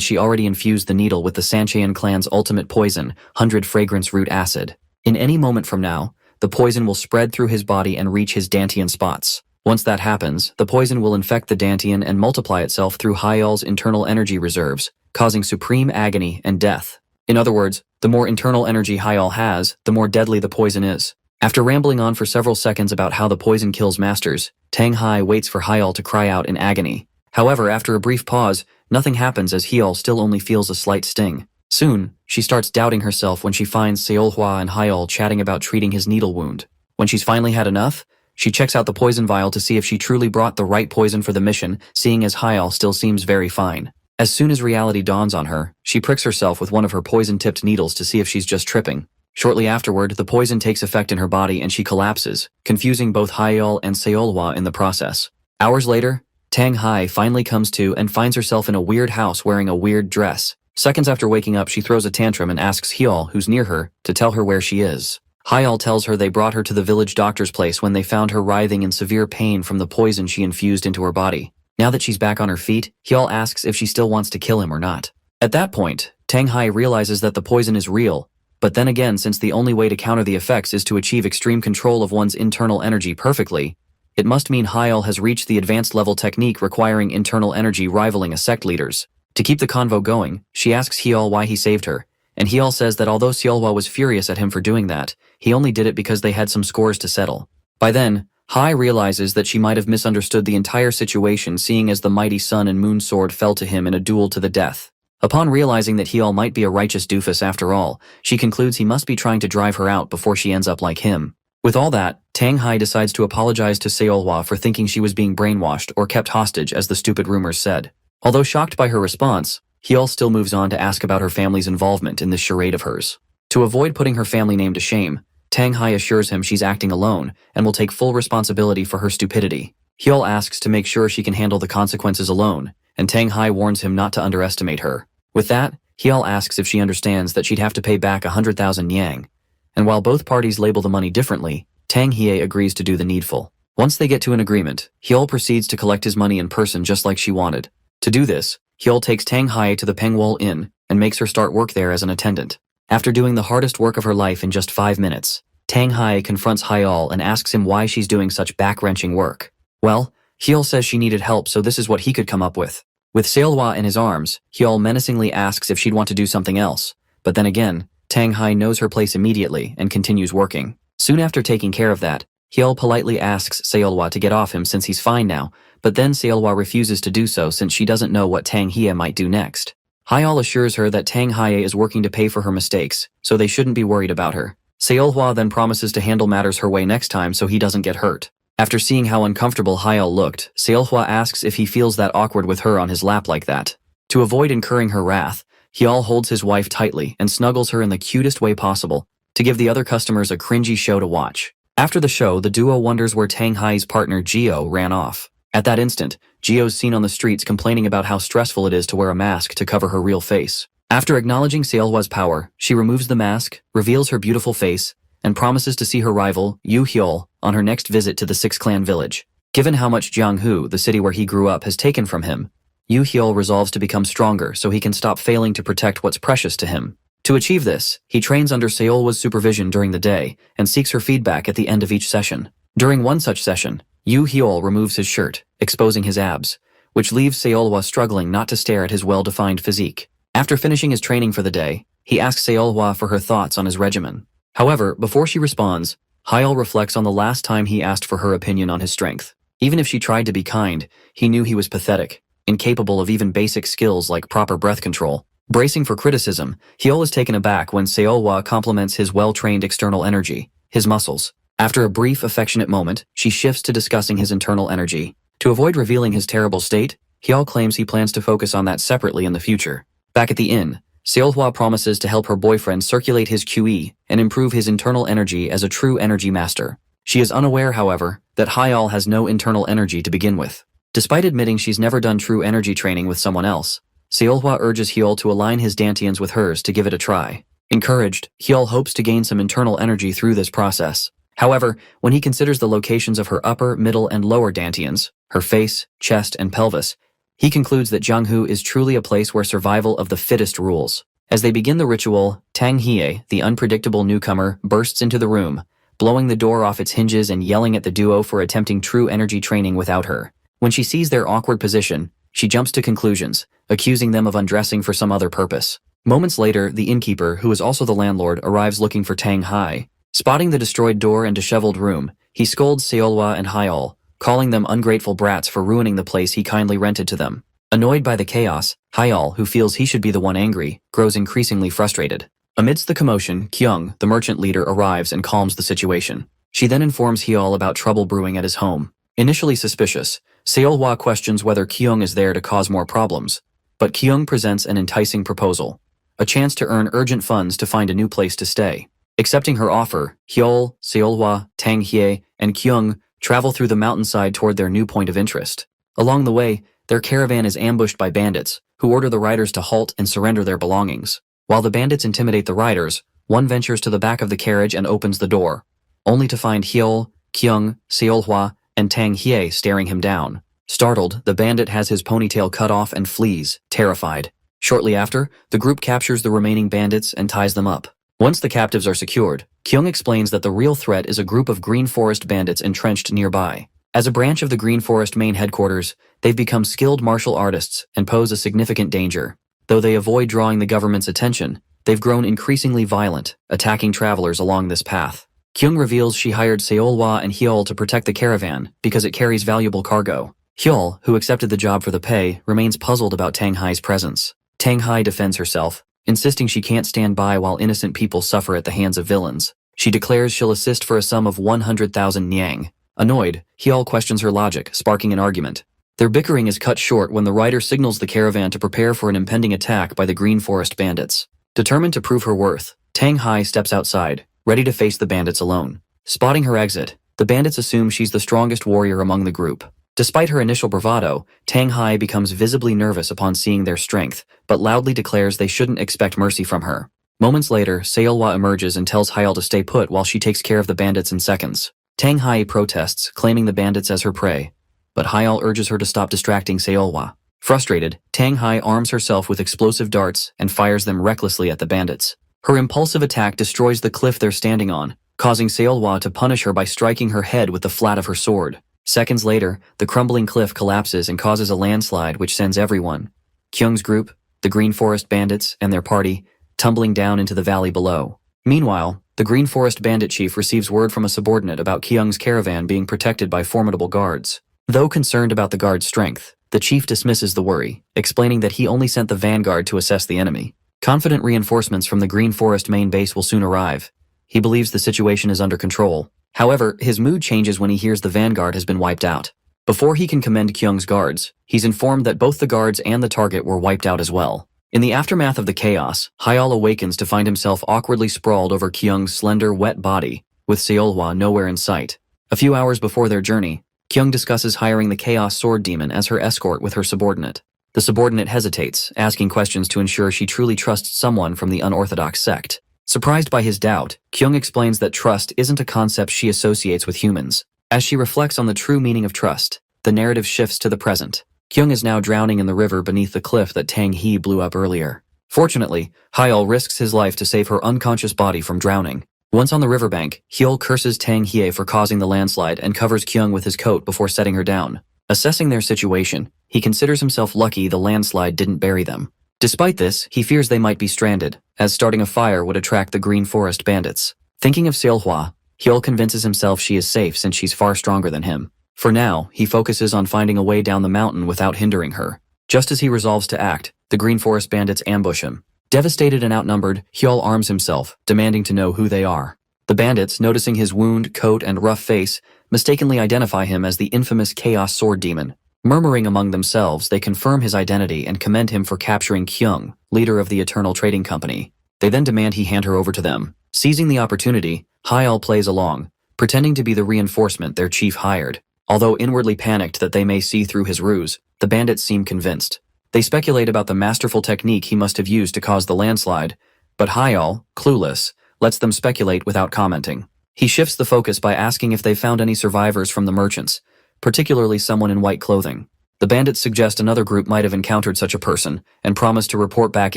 she already infused the needle with the Sanchean clan's ultimate poison, 100 fragrance root acid. In any moment from now, the poison will spread through his body and reach his Dantian spots. Once that happens, the poison will infect the Dantian and multiply itself through Hyol's internal energy reserves, causing supreme agony and death. In other words, the more internal energy Hyol has, the more deadly the poison is. After rambling on for several seconds about how the poison kills masters, Tang Hai waits for Hyol to cry out in agony. However, after a brief pause, nothing happens, as Hyol still only feels a slight sting. Soon, she starts doubting herself when she finds Seolhwa and Hyol chatting about treating his needle wound. When she's finally had enough, she checks out the poison vial to see if she truly brought the right poison for the mission, seeing as Hyol still seems very fine. As soon as reality dawns on her, she pricks herself with one of her poison-tipped needles to see if she's just tripping. Shortly afterward, the poison takes effect in her body and she collapses, confusing both Hyol and Seolhwa in the process. Hours later, Tang Hai finally comes to and finds herself in a weird house wearing a weird dress. Seconds after waking up, she throws a tantrum and asks Hyol, who's near her, to tell her where she is. Hyol tells her they brought her to the village doctor's place when they found her writhing in severe pain from the poison she infused into her body. Now that she's back on her feet, Hyol asks if she still wants to kill him or not. At that point, Tang Hai realizes that the poison is real, but then again, since the only way to counter the effects is to achieve extreme control of one's internal energy perfectly, it must mean Hyol has reached the advanced level technique requiring internal energy rivaling a sect leader's. To keep the convo going, she asks Hyol why he saved her, and Hyol says that although Seolhwa was furious at him for doing that, he only did it because they had some scores to settle. By then, Hai realizes that she might have misunderstood the entire situation, seeing as the mighty sun and moon sword fell to him in a duel to the death. Upon realizing that Hyol might be a righteous doofus after all, she concludes he must be trying to drive her out before she ends up like him. With all that, Tang Hai decides to apologize to Seolhwa for thinking she was being brainwashed or kept hostage, as the stupid rumors said. Although shocked by her response, Hyol still moves on to ask about her family's involvement in this charade of hers. To avoid putting her family name to shame, Tang Hai assures him she's acting alone and will take full responsibility for her stupidity. Hyol asks to make sure she can handle the consequences alone, and Tang Hai warns him not to underestimate her. With that, Hyol asks if she understands that she'd have to pay back 100,000 yang, and while both parties label the money differently, Tang Hye agrees to do the needful. Once they get to an agreement, Hyol proceeds to collect his money in person just like she wanted. To do this, Hyol takes Tang Hai to the Pengwol Inn and makes her start work there as an attendant. After doing the hardest work of her life in just 5 minutes, Tang Hai confronts Hyol and asks him why she's doing such back-wrenching work. Well, Hyol says she needed help, so this is what he could come up with. With Seolhwa in his arms, Hyol menacingly asks if she'd want to do something else, but then again, Tang Hai knows her place immediately and continues working. Soon after taking care of that, Hyol politely asks Seolhwa to get off him since he's fine now, but then Seolhwa refuses to do so since she doesn't know what Tang Hye might do next. Hyol assures her that Tang Hye is working to pay for her mistakes, so they shouldn't be worried about her. Seolhwa then promises to handle matters her way next time so he doesn't get hurt. After seeing how uncomfortable Hyol looked, Seolhwa asks if he feels that awkward with her on his lap like that. To avoid incurring her wrath, Hyol holds his wife tightly and snuggles her in the cutest way possible, to give the other customers a cringy show to watch. After the show, the duo wonders where Tang Hai's partner Geo ran off. At that instant, Geo's seen on the streets complaining about how stressful it is to wear a mask to cover her real face. After acknowledging Seolhwa's power, she removes the mask, reveals her beautiful face, and promises to see her rival, Yu Hyul, on her next visit to the Six Clan village. Given how much Jianghu, the city where he grew up, has taken from him, Yu Hyul resolves to become stronger so he can stop failing to protect what's precious to him. To achieve this, he trains under Seolwa's supervision during the day and seeks her feedback at the end of each session. During one such session, Yu Hyul removes his shirt, exposing his abs, which leaves Seolwa struggling not to stare at his well-defined physique. After finishing his training for the day, he asks Seolwa for her thoughts on his regimen. However, before she responds, Hyul reflects on the last time he asked for her opinion on his strength. Even if she tried to be kind, he knew he was pathetic, incapable of even basic skills like proper breath control. Bracing for criticism, Hyul is taken aback when Seolwa compliments his well-trained external energy, his muscles. After a brief, affectionate moment, she shifts to discussing his internal energy. To avoid revealing his terrible state, Hyul claims he plans to focus on that separately in the future. Back at the inn, Seolwa promises to help her boyfriend circulate his QE and improve his internal energy as a true energy master. She is unaware, however, that Hyul has no internal energy to begin with. Despite admitting she's never done true energy training with someone else, Seolwa urges Hyul to align his dantians with hers to give it a try. Encouraged, Hyul hopes to gain some internal energy through this process. However, when he considers the locations of her upper, middle, and lower dantians, her face, chest, and pelvis, he concludes that Jianghu is truly a place where survival of the fittest rules. As they begin the ritual, Tang Hye, the unpredictable newcomer, bursts into the room, blowing the door off its hinges and yelling at the duo for attempting true energy training without her. When she sees their awkward position, she jumps to conclusions, accusing them of undressing for some other purpose. Moments later, the innkeeper, who is also the landlord, arrives looking for Tang Hye. Spotting the destroyed door and disheveled room, he scolds Seolwa and Hyul, calling them ungrateful brats for ruining the place he kindly rented to them. Annoyed by the chaos, Hyul, who feels he should be the one angry, grows increasingly frustrated. Amidst the commotion, Kyung, the merchant leader, arrives and calms the situation. She then informs Hyul about trouble brewing at his home. Initially suspicious, Seolwa questions whether Kyung is there to cause more problems, but Kyung presents an enticing proposal, a chance to earn urgent funds to find a new place to stay. Accepting her offer, Hyul, Seolwa, Tang Hye, and Kyung travel through the mountainside toward their new point of interest. Along the way, their caravan is ambushed by bandits, who order the riders to halt and surrender their belongings. While the bandits intimidate the riders, one ventures to the back of the carriage and opens the door, only to find Hyul, Kyung, Seolwa, and Tang Hye staring him down. Startled, the bandit has his ponytail cut off and flees, terrified. Shortly after, the group captures the remaining bandits and ties them up. Once the captives are secured, Kyung explains that the real threat is a group of Green Forest bandits entrenched nearby. As a branch of the Green Forest main headquarters, they've become skilled martial artists and pose a significant danger. Though they avoid drawing the government's attention, they've grown increasingly violent, attacking travelers along this path. Kyung reveals she hired Seolwa and Hyul to protect the caravan because it carries valuable cargo. Hyul, who accepted the job for the pay, remains puzzled about Tang Hye's presence. Tang Hye defends herself, insisting she can't stand by while innocent people suffer at the hands of villains. She declares she'll assist for a sum of 100,000 nyang. Annoyed, Hyul questions her logic, sparking an argument. Their bickering is cut short when the rider signals the caravan to prepare for an impending attack by the Green Forest bandits. Determined to prove her worth, Tang Hye steps outside, ready to face the bandits alone. Spotting her exit, the bandits assume she's the strongest warrior among the group. Despite her initial bravado, Tang Hye becomes visibly nervous upon seeing their strength, but loudly declares they shouldn't expect mercy from her. Moments later, Seolwa emerges and tells Hyul to stay put while she takes care of the bandits in seconds. Tang Hye protests, claiming the bandits as her prey, but Hyul urges her to stop distracting Seolwa. Frustrated, Tang Hye arms herself with explosive darts and fires them recklessly at the bandits. Her impulsive attack destroys the cliff they're standing on, causing Seolwa to punish her by striking her head with the flat of her sword. Seconds later, the crumbling cliff collapses and causes a landslide which sends everyone, Kyung's group, the Green Forest bandits, and their party, tumbling down into the valley below. Meanwhile, the Green Forest bandit chief receives word from a subordinate about Kyung's caravan being protected by formidable guards. Though concerned about the guard's strength, the chief dismisses the worry, explaining that he only sent the vanguard to assess the enemy. Confident reinforcements from the Green Forest main base will soon arrive. He believes the situation is under control. However, his mood changes when he hears the vanguard has been wiped out. Before he can commend Kyung's guards, he's informed that both the guards and the target were wiped out as well. In the aftermath of the chaos, Hyul awakens to find himself awkwardly sprawled over Kyung's slender, wet body, with Seolwa nowhere in sight. A few hours before their journey, Kyung discusses hiring the Chaos Sword Demon as her escort with her subordinate. The subordinate hesitates, asking questions to ensure she truly trusts someone from the unorthodox sect. Surprised by his doubt, Kyung explains that trust isn't a concept she associates with humans. As she reflects on the true meaning of trust, the narrative shifts to the present. Kyung is now drowning in the river beneath the cliff that Tang Hee blew up earlier. Fortunately, Hyul risks his life to save her unconscious body from drowning. Once on the riverbank, Hyul curses Tang Hee for causing the landslide and covers Kyung with his coat before setting her down. Assessing their situation, he considers himself lucky the landslide didn't bury them. Despite this, he fears they might be stranded, as starting a fire would attract the Green Forest bandits. Thinking of Seolhwa, Hyul convinces himself she is safe since she's far stronger than him. For now, he focuses on finding a way down the mountain without hindering her. Just as he resolves to act, the Green Forest bandits ambush him. Devastated and outnumbered, Hyul arms himself, demanding to know who they are. The bandits, noticing his wound, coat, and rough face, mistakenly identify him as the infamous Chaos Sword Demon. Murmuring among themselves, they confirm his identity and commend him for capturing Kyung, leader of the Eternal Trading Company. They then demand he hand her over to them. Seizing the opportunity, Hyul plays along, pretending to be the reinforcement their chief hired. Although inwardly panicked that they may see through his ruse, the bandits seem convinced. They speculate about the masterful technique he must have used to cause the landslide, but Hyul, clueless, lets them speculate without commenting. He shifts the focus by asking if they found any survivors from the merchants, particularly someone in white clothing. The bandits suggest another group might have encountered such a person and promise to report back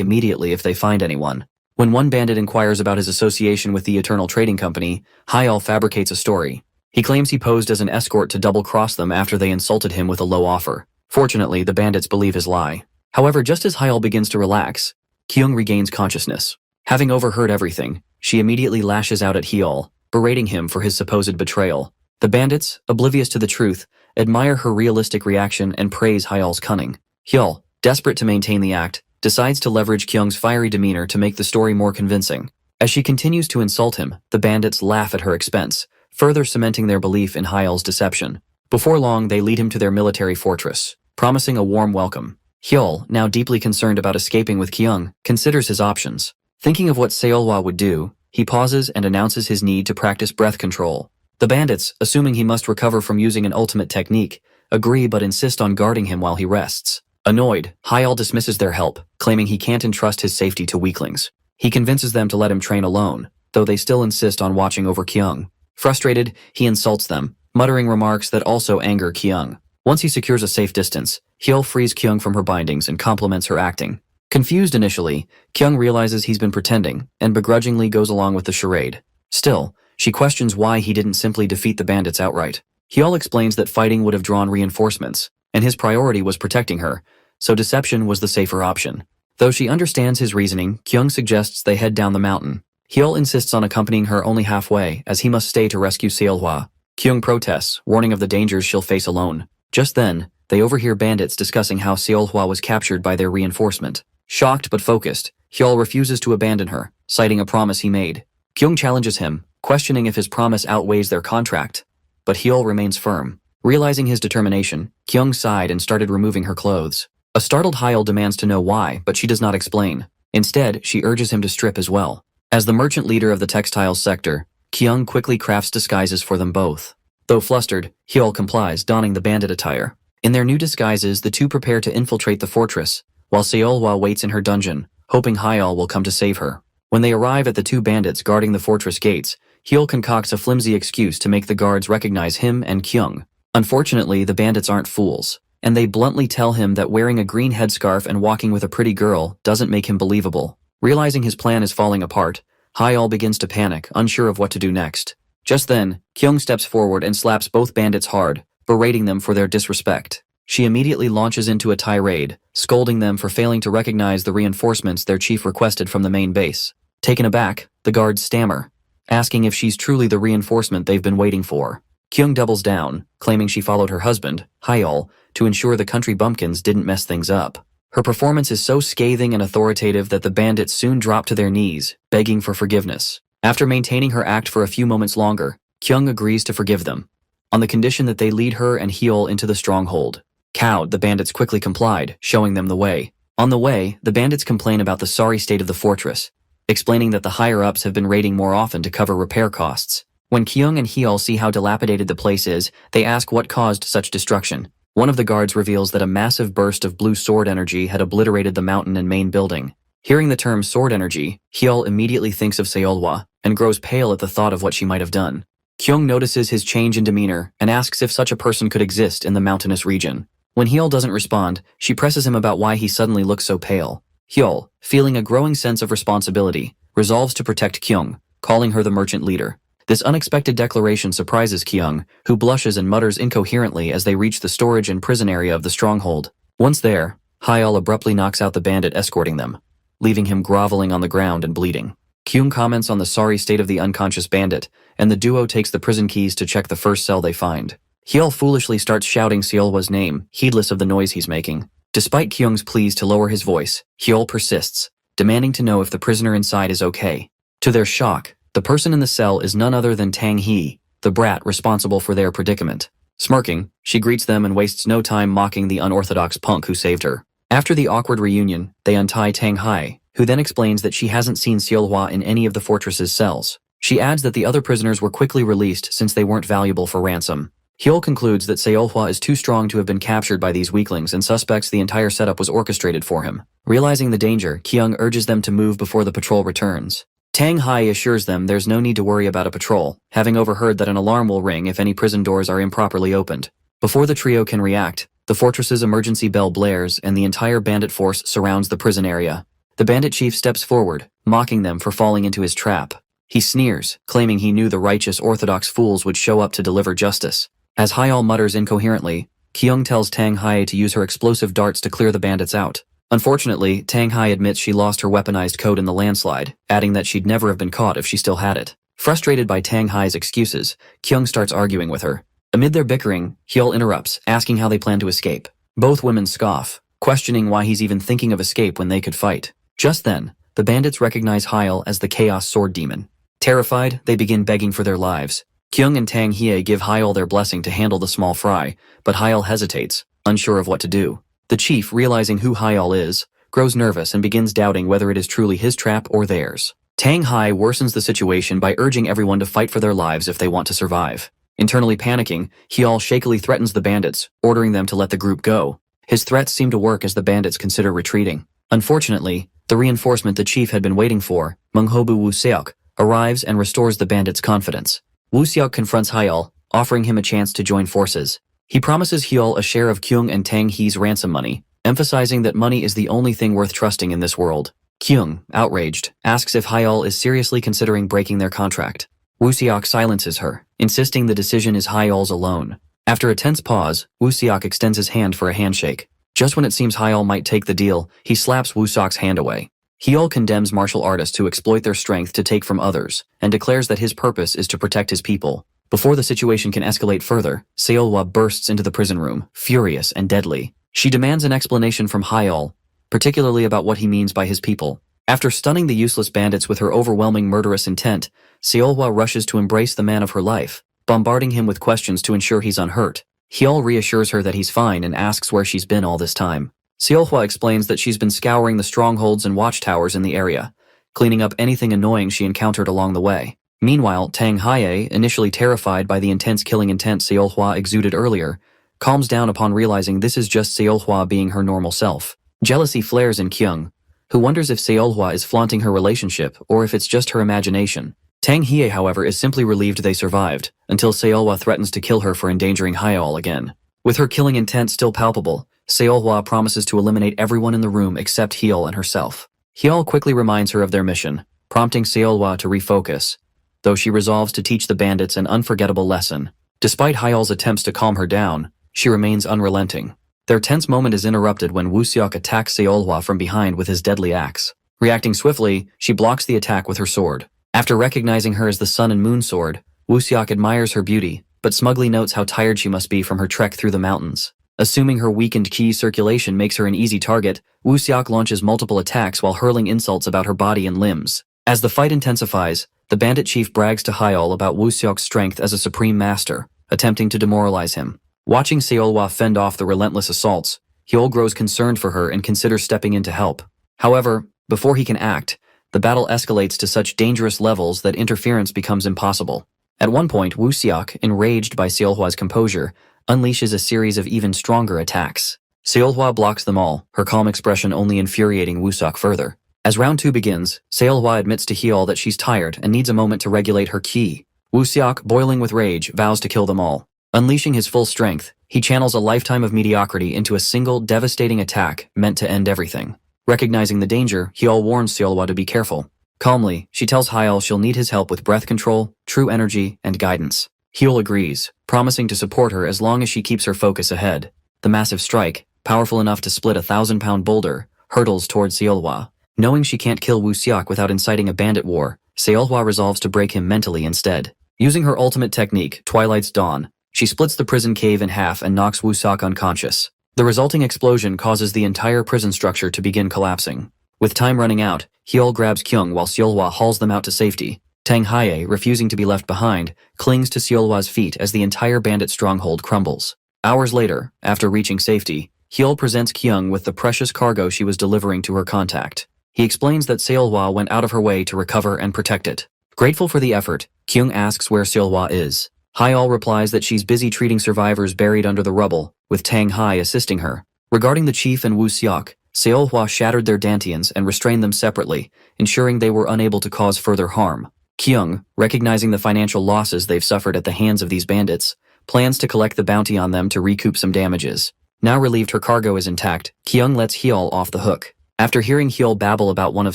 immediately if they find anyone. When one bandit inquires about his association with the Eternal Trading Company, Hyul fabricates a story. He claims he posed as an escort to double-cross them after they insulted him with a low offer. Fortunately, the bandits believe his lie. However, just as Hyul begins to relax, Kyung regains consciousness. Having overheard everything, she immediately lashes out at Hyul, berating him for his supposed betrayal. The bandits, oblivious to the truth, admire her realistic reaction and praise Hyul's cunning. Hyul, desperate to maintain the act, decides to leverage Kyung's fiery demeanor to make the story more convincing. As she continues to insult him, the bandits laugh at her expense, further cementing their belief in Hyul's deception. Before long, they lead him to their military fortress, promising a warm welcome. Hyul, now deeply concerned about escaping with Kyung, considers his options. Thinking of what Seolhwa would do, he pauses and announces his need to practice breath control. The bandits, assuming he must recover from using an ultimate technique, agree but insist on guarding him while he rests. Annoyed, Hyul dismisses their help, claiming he can't entrust his safety to weaklings. He convinces them to let him train alone, though they still insist on watching over Kyung. Frustrated, he insults them, muttering remarks that also anger Kyung. Once he secures a safe distance, Hyul frees Kyung from her bindings and compliments her acting. Confused initially, Kyung realizes he's been pretending and begrudgingly goes along with the charade. Still, she questions why he didn't simply defeat the bandits outright. Hyul explains that fighting would have drawn reinforcements, and his priority was protecting her, so deception was the safer option. Though she understands his reasoning, Kyung suggests they head down the mountain. Hyul insists on accompanying her only halfway, as he must stay to rescue Seolhwa. Kyung protests, warning of the dangers she'll face alone. Just then, they overhear bandits discussing how Seolhwa was captured by their reinforcement. Shocked but focused, Hyul refuses to abandon her, citing a promise he made. Kyung challenges him, questioning if his promise outweighs their contract. But Hyul remains firm. Realizing his determination, Kyung sighed and started removing her clothes. A startled Hyul demands to know why, but she does not explain. Instead, she urges him to strip as well. As the merchant leader of the textiles sector, Kyung quickly crafts disguises for them both. Though flustered, Hyul complies, donning the bandit attire. In their new disguises, the two prepare to infiltrate the fortress, while Seolhwa waits in her dungeon, hoping Hyul will come to save her. When they arrive at the two bandits guarding the fortress gates, Hyul concocts a flimsy excuse to make the guards recognize him and Kyung. Unfortunately, the bandits aren't fools, and they bluntly tell him that wearing a green headscarf and walking with a pretty girl doesn't make him believable. Realizing his plan is falling apart, Hyul begins to panic, unsure of what to do next. Just then, Kyung steps forward and slaps both bandits hard, berating them for their disrespect. She immediately launches into a tirade, scolding them for failing to recognize the reinforcements their chief requested from the main base. Taken aback, the guards stammer, asking if she's truly the reinforcement they've been waiting for. Kyung doubles down, claiming she followed her husband, Hyul, to ensure the country bumpkins didn't mess things up. Her performance is so scathing and authoritative that the bandits soon drop to their knees, begging for forgiveness. After maintaining her act for a few moments longer, Kyung agrees to forgive them, on the condition that they lead her and Hyul into the stronghold. Cowed, the bandits quickly complied, showing them the way. On the way, the bandits complain about the sorry state of the fortress, explaining that the higher-ups have been raiding more often to cover repair costs. When Kyung and Hyul see how dilapidated the place is, they ask what caused such destruction. One of the guards reveals that a massive burst of blue sword energy had obliterated the mountain and main building. Hearing the term sword energy, Hyul immediately thinks of Seolhwa and grows pale at the thought of what she might have done. Kyung notices his change in demeanor and asks if such a person could exist in the mountainous region. When Hyul doesn't respond, she presses him about why he suddenly looks so pale. Hyul, feeling a growing sense of responsibility, resolves to protect Kyung, calling her the merchant leader. This unexpected declaration surprises Kyung, who blushes and mutters incoherently as they reach the storage and prison area of the stronghold. Once there, Hyul abruptly knocks out the bandit escorting them, leaving him groveling on the ground and bleeding. Kyung comments on the sorry state of the unconscious bandit, and the duo takes the prison keys to check the first cell they find. Hyul foolishly starts shouting Seolhwa's name, heedless of the noise he's making. Despite Kyung's pleas to lower his voice, Hyul persists, demanding to know if the prisoner inside is okay. To their shock, the person in the cell is none other than Tang Hee, the brat responsible for their predicament. Smirking, she greets them and wastes no time mocking the unorthodox punk who saved her. After the awkward reunion, they untie Tang Hai, who then explains that she hasn't seen Seolhwa in any of the fortress's cells. She adds that the other prisoners were quickly released since they weren't valuable for ransom. Hyul concludes that Seolhwa is too strong to have been captured by these weaklings and suspects the entire setup was orchestrated for him. Realizing the danger, Kyung urges them to move before the patrol returns. Tang Hai assures them there's no need to worry about a patrol, having overheard that an alarm will ring if any prison doors are improperly opened. Before the trio can react, the fortress's emergency bell blares and the entire bandit force surrounds the prison area. The bandit chief steps forward, mocking them for falling into his trap. He sneers, claiming he knew the righteous orthodox fools would show up to deliver justice. As Hyul mutters incoherently, Kyung tells Tang Hai to use her explosive darts to clear the bandits out. Unfortunately, Tang Hai admits she lost her weaponized code in the landslide, adding that she'd never have been caught if she still had it. Frustrated by Tang Hai's excuses, Kyung starts arguing with her. Amid their bickering, Hyul interrupts, asking how they plan to escape. Both women scoff, questioning why he's even thinking of escape when they could fight. Just then, the bandits recognize Hyul as the Chaos Sword Demon. Terrified, they begin begging for their lives. Kyung and Tang Hye give Hyul their blessing to handle the small fry, but Hyul hesitates, unsure of what to do. The chief, realizing who Hyul is, grows nervous and begins doubting whether it is truly his trap or theirs. Tang Hai worsens the situation by urging everyone to fight for their lives if they want to survive. Internally panicking, Hyul shakily threatens the bandits, ordering them to let the group go. His threats seem to work as the bandits consider retreating. Unfortunately, the reinforcement the chief had been waiting for, Munghobu Woo-seok, arrives and restores the bandits' confidence. Woo-seok confronts Hyul, offering him a chance to join forces. He promises Hyul a share of Kyung and Tang Hee's ransom money, emphasizing that money is the only thing worth trusting in this world. Kyung, outraged, asks if Hyul is seriously considering breaking their contract. Woo-seok silences her, insisting the decision is Hyul's alone. After a tense pause, Woo-seok extends his hand for a handshake. Just when it seems Hyul might take the deal, he slaps Woo-seok's hand away. Hyul condemns martial artists who exploit their strength to take from others, and declares that his purpose is to protect his people. Before the situation can escalate further, Seolhwa bursts into the prison room, furious and deadly. She demands an explanation from Hyul, particularly about what he means by his people. After stunning the useless bandits with her overwhelming murderous intent, Seolhwa rushes to embrace the man of her life, bombarding him with questions to ensure he's unhurt. Hyul reassures her that he's fine and asks where she's been all this time. Seolhwa explains that she's been scouring the strongholds and watchtowers in the area, cleaning up anything annoying she encountered along the way. Meanwhile, Tang Hye, initially terrified by the intense killing intent Seolhwa exuded earlier, calms down upon realizing this is just Seolhwa being her normal self. Jealousy flares in Kyung, who wonders if Seolhwa is flaunting her relationship or if it's just her imagination. Tang Hye, however, is simply relieved they survived, until Seolhwa threatens to kill her for endangering Hyul again. With her killing intent still palpable, Seolhwa promises to eliminate everyone in the room except Hyul and herself. Hyul quickly reminds her of their mission, prompting Seolhwa to refocus, though she resolves to teach the bandits an unforgettable lesson. Despite Hyul's attempts to calm her down, she remains unrelenting. Their tense moment is interrupted when Woo-seok attacks Seolhwa from behind with his deadly axe. Reacting swiftly, she blocks the attack with her sword. After recognizing her as the Sun and Moon sword, Woo-seok admires her beauty, but smugly notes how tired she must be from her trek through the mountains. Assuming her weakened ki circulation makes her an easy target, Woo-seok launches multiple attacks while hurling insults about her body and limbs. As the fight intensifies, the bandit chief brags to Hyul about Woo-seok's strength as a supreme master, attempting to demoralize him. Watching Seolhwa fend off the relentless assaults, Hyul grows concerned for her and considers stepping in to help. However, before he can act, the battle escalates to such dangerous levels that interference becomes impossible. At one point, Woo-seok, enraged by Seolhwa's composure, unleashes a series of even stronger attacks. Seolhwa blocks them all, her calm expression only infuriating Woo-seok further. As round 2 begins, Seolhwa admits to Hyol that she's tired and needs a moment to regulate her ki. Woo Seok, boiling with rage, vows to kill them all. Unleashing his full strength, he channels a lifetime of mediocrity into a single, devastating attack meant to end everything. Recognizing the danger, Hyol warns Seolhwa to be careful. Calmly, she tells Hyol she'll need his help with breath control, true energy, and guidance. Hyol agrees, promising to support her as long as she keeps her focus ahead. The massive strike, powerful enough to split a 1,000-pound boulder, hurtles towards Seolhwa. Knowing she can't kill Woo Seok without inciting a bandit war, Seolhwa resolves to break him mentally instead. Using her ultimate technique, Twilight's Dawn, she splits the prison cave in half and knocks Woo Seok unconscious. The resulting explosion causes the entire prison structure to begin collapsing. With time running out, Hyol grabs Kyung while Seolhwa hauls them out to safety. Tang Hae, refusing to be left behind, clings to Seolhwa's feet as the entire bandit stronghold crumbles. Hours later, after reaching safety, Hyol presents Kyung with the precious cargo she was delivering to her contact. He explains that Seolhwa went out of her way to recover and protect it. Grateful for the effort, Kyung asks where Seolhwa is. Hyol replies that she's busy treating survivors buried under the rubble, with Tang Hae assisting her. Regarding the chief and Woo Seok, Seolhwa shattered their dantians and restrained them separately, ensuring they were unable to cause further harm. Kyung, recognizing the financial losses they've suffered at the hands of these bandits, plans to collect the bounty on them to recoup some damages. Now relieved her cargo is intact, Kyung lets Hyol off the hook. After hearing Hyol babble about one of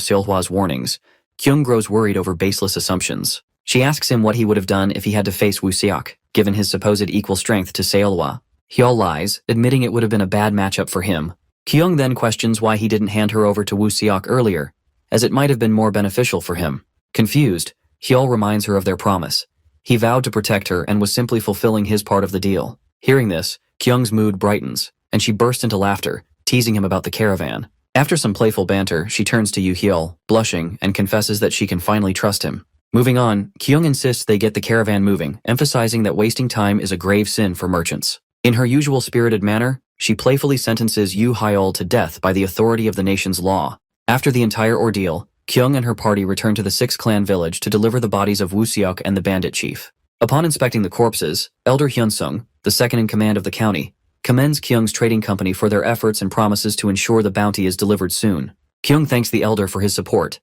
Seolhwa's warnings, Kyung grows worried over baseless assumptions. She asks him what he would have done if he had to face Woo Seok, given his supposed equal strength to Seolhwa. Hyol lies, admitting it would have been a bad matchup for him. Kyung then questions why he didn't hand her over to Woo Seok earlier, as it might have been more beneficial for him. Confused, Hyol reminds her of their promise. He vowed to protect her and was simply fulfilling his part of the deal. Hearing this, Kyung's mood brightens, and she bursts into laughter, teasing him about the caravan. After some playful banter, she turns to Yoo Hyol, blushing, and confesses that she can finally trust him. Moving on, Kyung insists they get the caravan moving, emphasizing that wasting time is a grave sin for merchants. In her usual spirited manner, she playfully sentences Yoo Hyol to death by the authority of the nation's law. After the entire ordeal, Kyung and her party return to the six-clan village to deliver the bodies of Woo Seok and the bandit chief. Upon inspecting the corpses, Elder Hyunsung, the second in command of the county, commends Kyung's trading company for their efforts and promises to ensure the bounty is delivered soon. Kyung thanks the elder for his support,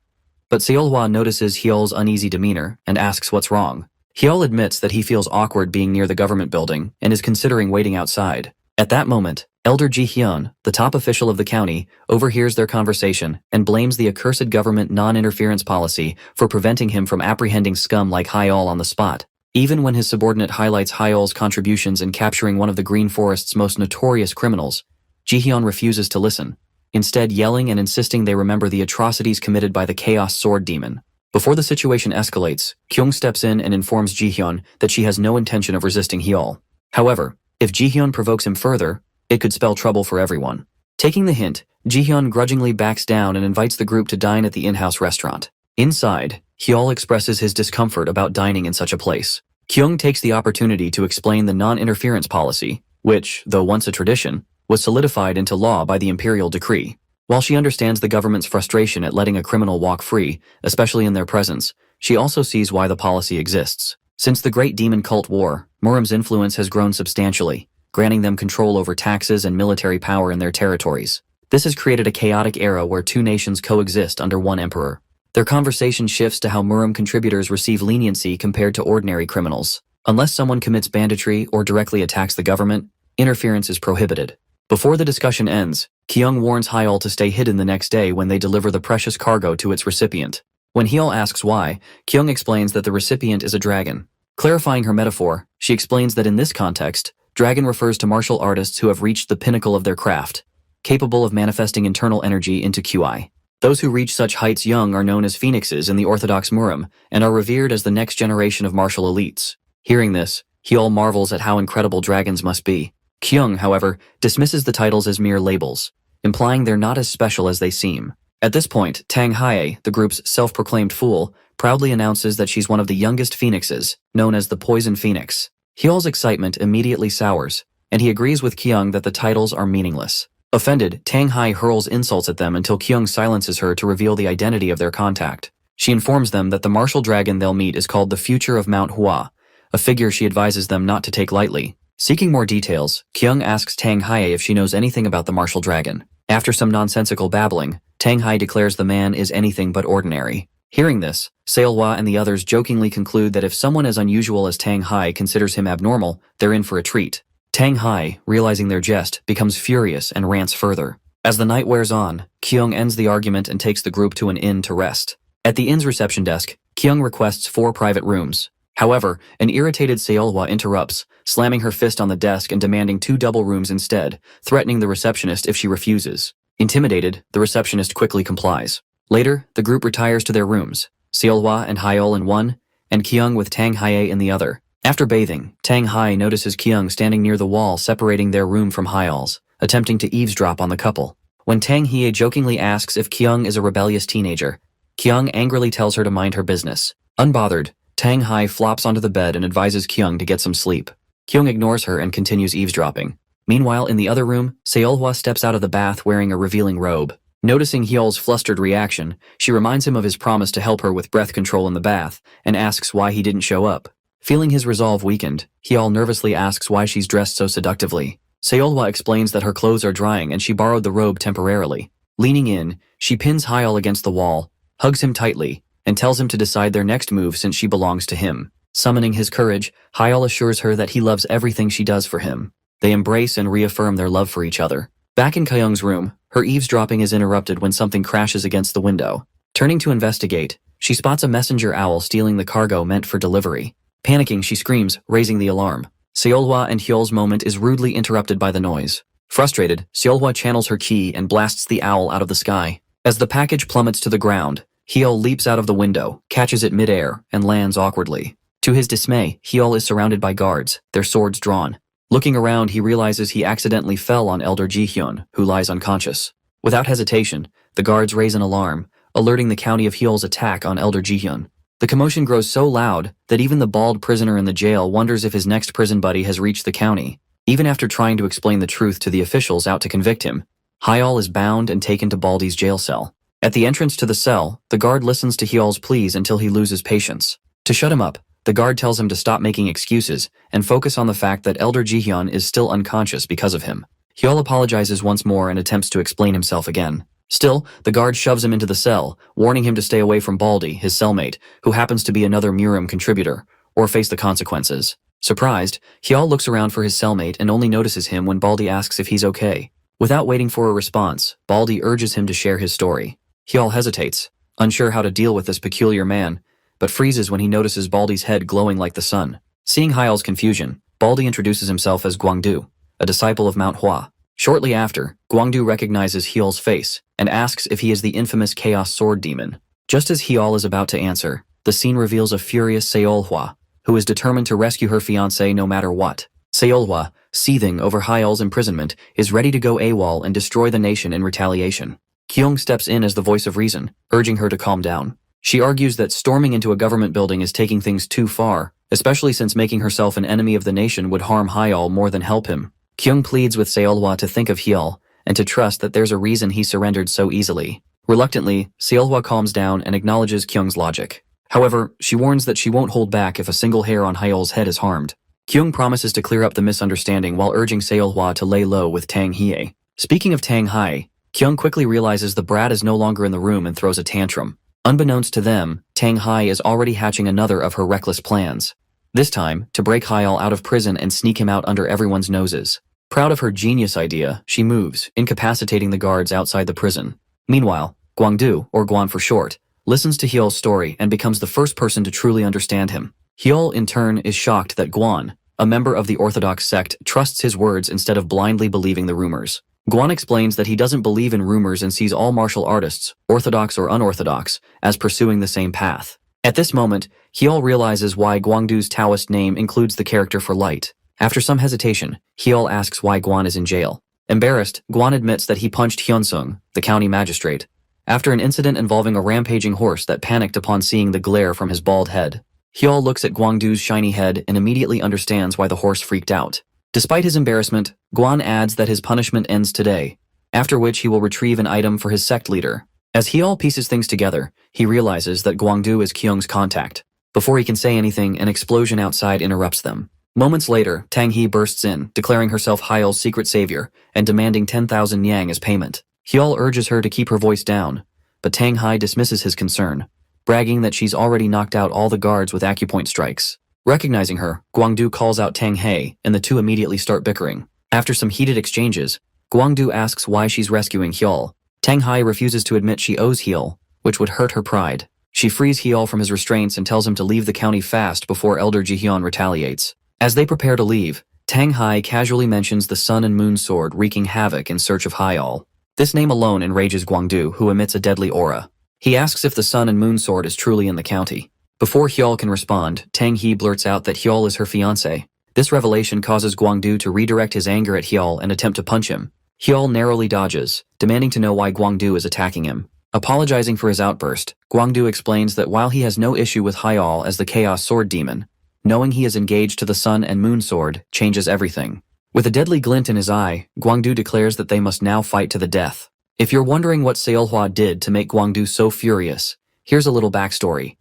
but Seolhwa notices Hyol's uneasy demeanor and asks what's wrong. Hyol admits that he feels awkward being near the government building and is considering waiting outside. At that moment, Elder Ji-hyun, the top official of the county, overhears their conversation and blames the accursed government non-interference policy for preventing him from apprehending scum like Hyol on the spot. Even when his subordinate highlights Hyol's contributions in capturing one of the Green Forest's most notorious criminals, Ji-hyun refuses to listen, instead yelling and insisting they remember the atrocities committed by the Chaos Sword Demon. Before the situation escalates, Kyung steps in and informs Ji-hyun that she has no intention of resisting Hyol. However, if Ji-hyun provokes him further, it could spell trouble for everyone. Taking the hint, Ji-hyun grudgingly backs down and invites the group to dine at the in-house restaurant. Inside, Hyol expresses his discomfort about dining in such a place. Kyung takes the opportunity to explain the non-interference policy, which, though once a tradition, was solidified into law by the imperial decree. While she understands the government's frustration at letting a criminal walk free, especially in their presence, she also sees why the policy exists. Since the Great Demon Cult War, Murim's influence has grown substantially, granting them control over taxes and military power in their territories. This has created a chaotic era where two nations coexist under one emperor. Their conversation shifts to how Murim contributors receive leniency compared to ordinary criminals. Unless someone commits banditry or directly attacks the government, interference is prohibited. Before the discussion ends, Kyung warns Hyol to stay hidden the next day when they deliver the precious cargo to its recipient. When Hyol asks why, Kyung explains that the recipient is a dragon. Clarifying her metaphor, she explains that in this context, dragon refers to martial artists who have reached the pinnacle of their craft, capable of manifesting internal energy into QI. Those who reach such heights young are known as phoenixes in the Orthodox Murim and are revered as the next generation of martial elites. Hearing this, Hyol marvels at how incredible dragons must be. Kyung, however, dismisses the titles as mere labels, implying they're not as special as they seem. At this point, Tang Hae, the group's self-proclaimed fool, proudly announces that she's one of the youngest phoenixes, known as the Poison Phoenix. Hyol's excitement immediately sours, and he agrees with Kyung that the titles are meaningless. Offended, Tang Hae hurls insults at them until Kyung silences her to reveal the identity of their contact. She informs them that the martial dragon they'll meet is called the Future of Mount Hua, a figure she advises them not to take lightly. Seeking more details, Kyung asks Tang Hae if she knows anything about the martial dragon. After some nonsensical babbling, Tang Hai declares the man is anything but ordinary. Hearing this, Seolhwa and the others jokingly conclude that if someone as unusual as Tang Hai considers him abnormal, they're in for a treat. Tang Hai, realizing their jest, becomes furious and rants further. As the night wears on, Kyung ends the argument and takes the group to an inn to rest. At the inn's reception desk, Kyung requests 4 private rooms. However, an irritated Seolhwa interrupts, slamming her fist on the desk and demanding 2 double rooms instead, threatening the receptionist if she refuses. Intimidated, the receptionist quickly complies. Later, the group retires to their rooms, Seolhwa and Hyol in one, and Kyung with Tang Hae in the other. After bathing, Tang Hai notices Kyung standing near the wall separating their room from Hyol's, attempting to eavesdrop on the couple. When Tang Hae jokingly asks if Kyung is a rebellious teenager, Kyung angrily tells her to mind her business. Unbothered, Tang Hai flops onto the bed and advises Kyung to get some sleep. Kyung ignores her and continues eavesdropping. Meanwhile, in the other room, Seolhwa steps out of the bath wearing a revealing robe. Noticing Hyol's flustered reaction, she reminds him of his promise to help her with breath control in the bath and asks why he didn't show up. Feeling his resolve weakened, Hyol nervously asks why she's dressed so seductively. Seolhwa explains that her clothes are drying and she borrowed the robe temporarily. Leaning in, she pins Hyol against the wall, hugs him tightly, and tells him to decide their next move since she belongs to him. Summoning his courage, Hyol assures her that he loves everything she does for him. They embrace and reaffirm their love for each other. Back in Kyung's room, her eavesdropping is interrupted when something crashes against the window. Turning to investigate, she spots a messenger owl stealing the cargo meant for delivery. Panicking, she screams, raising the alarm. Seolhwa and Hyol's moment is rudely interrupted by the noise. Frustrated, Seolhwa channels her ki and blasts the owl out of the sky. As the package plummets to the ground, Hyol leaps out of the window, catches it midair, and lands awkwardly. To his dismay, Hyol is surrounded by guards, their swords drawn. Looking around, he realizes he accidentally fell on Elder Ji-hyun, who lies unconscious. Without hesitation, the guards raise an alarm, alerting the county of Hyol's attack on Elder Ji-hyun. The commotion grows so loud that even the bald prisoner in the jail wonders if his next prison buddy has reached the county. Even after trying to explain the truth to the officials out to convict him, Hyol is bound and taken to Baldy's jail cell. At the entrance to the cell, the guard listens to Hyol's pleas until he loses patience. To shut him up, the guard tells him to stop making excuses and focus on the fact that Elder Ji-hyun is still unconscious because of him. Hyol apologizes once more and attempts to explain himself again. Still, the guard shoves him into the cell, warning him to stay away from Baldy, his cellmate, who happens to be another Murim contributor, or face the consequences. Surprised, Hyol looks around for his cellmate and only notices him when Baldy asks if he's okay. Without waiting for a response, Baldy urges him to share his story. Hyol hesitates, unsure how to deal with this peculiar man, but freezes when he notices Baldy's head glowing like the sun. Seeing Hyol's confusion, Baldy introduces himself as Gwangdu, a disciple of Manhwa. Shortly after, Gwangdu recognizes Hyol's face and asks if he is the infamous Chaos Sword Demon. Just as Hyol is about to answer, the scene reveals a furious Seolhwa, who is determined to rescue her fiancé no matter what. Seolhwa, seething over Hyol's imprisonment, is ready to go AWOL and destroy the nation in retaliation. Kyung steps in as the voice of reason, urging her to calm down. She argues that storming into a government building is taking things too far, especially since making herself an enemy of the nation would harm Hyol more than help him. Kyung pleads with Seolhwa to think of Hyol and to trust that there's a reason he surrendered so easily. Reluctantly, Seolhwa calms down and acknowledges Kyung's logic. However, she warns that she won't hold back if a single hair on Hyol's head is harmed. Kyung promises to clear up the misunderstanding while urging Seolhwa to lay low with Tang Hae. Speaking of Tang Hae, Kyung quickly realizes the brat is no longer in the room and throws a tantrum. Unbeknownst to them, Tang Hae is already hatching another of her reckless plans. This time, to break Hyol out of prison and sneak him out under everyone's noses. Proud of her genius idea, she moves, incapacitating the guards outside the prison. Meanwhile, Gwangdu, or Guan for short, listens to Hyol's story and becomes the first person to truly understand him. Hyol, in turn, is shocked that Guan, a member of the Orthodox sect, trusts his words instead of blindly believing the rumors. Guan explains that he doesn't believe in rumors and sees all martial artists, orthodox or unorthodox, as pursuing the same path. At this moment, Hyol realizes why Gwangdu's Taoist name includes the character for light. After some hesitation, Hyol asks why Guan is in jail. Embarrassed, Guan admits that he punched Hyunsung, the county magistrate, after an incident involving a rampaging horse that panicked upon seeing the glare from his bald head. Hyol looks at Gwangdu's shiny head and immediately understands why the horse freaked out. Despite his embarrassment, Guan adds that his punishment ends today, after which he will retrieve an item for his sect leader. As Hyol pieces things together, he realizes that Gwangdu is Kyung's contact. Before he can say anything, an explosion outside interrupts them. Moments later, Tang Hee bursts in, declaring herself Hyol's secret savior and demanding 10,000 yang as payment. Hyul urges her to keep her voice down, but Tang Hai dismisses his concern, bragging that she's already knocked out all the guards with acupoint strikes. Recognizing her, Guangdu calls out Tang Hai, and the two immediately start bickering. After some heated exchanges, Guangdu asks why she's rescuing Hyul. Tang Hai refuses to admit she owes Hyul, which would hurt her pride. She frees Hyul from his restraints and tells him to leave the county fast before Elder Jihyun retaliates. As they prepare to leave, Tang Hai casually mentions the Sun and Moon sword wreaking havoc in search of Hyul. This name alone enrages Guangdu, who emits a deadly aura. He asks if the Sun and Moon sword is truly in the county. Before Hyul can respond, Tang He blurts out that Hyul is her fiancé. This revelation causes Guangdu to redirect his anger at Hyul and attempt to punch him. Hyul narrowly dodges, demanding to know why Guangdu is attacking him. Apologizing for his outburst, Guangdu explains that while he has no issue with Hyul as the Chaos Sword Demon, knowing he is engaged to the Sun and Moon sword changes everything. With a deadly glint in his eye, Guangdu declares that they must now fight to the death. If you're wondering what Seolhwa did to make Guangdu so furious, here's a little backstory.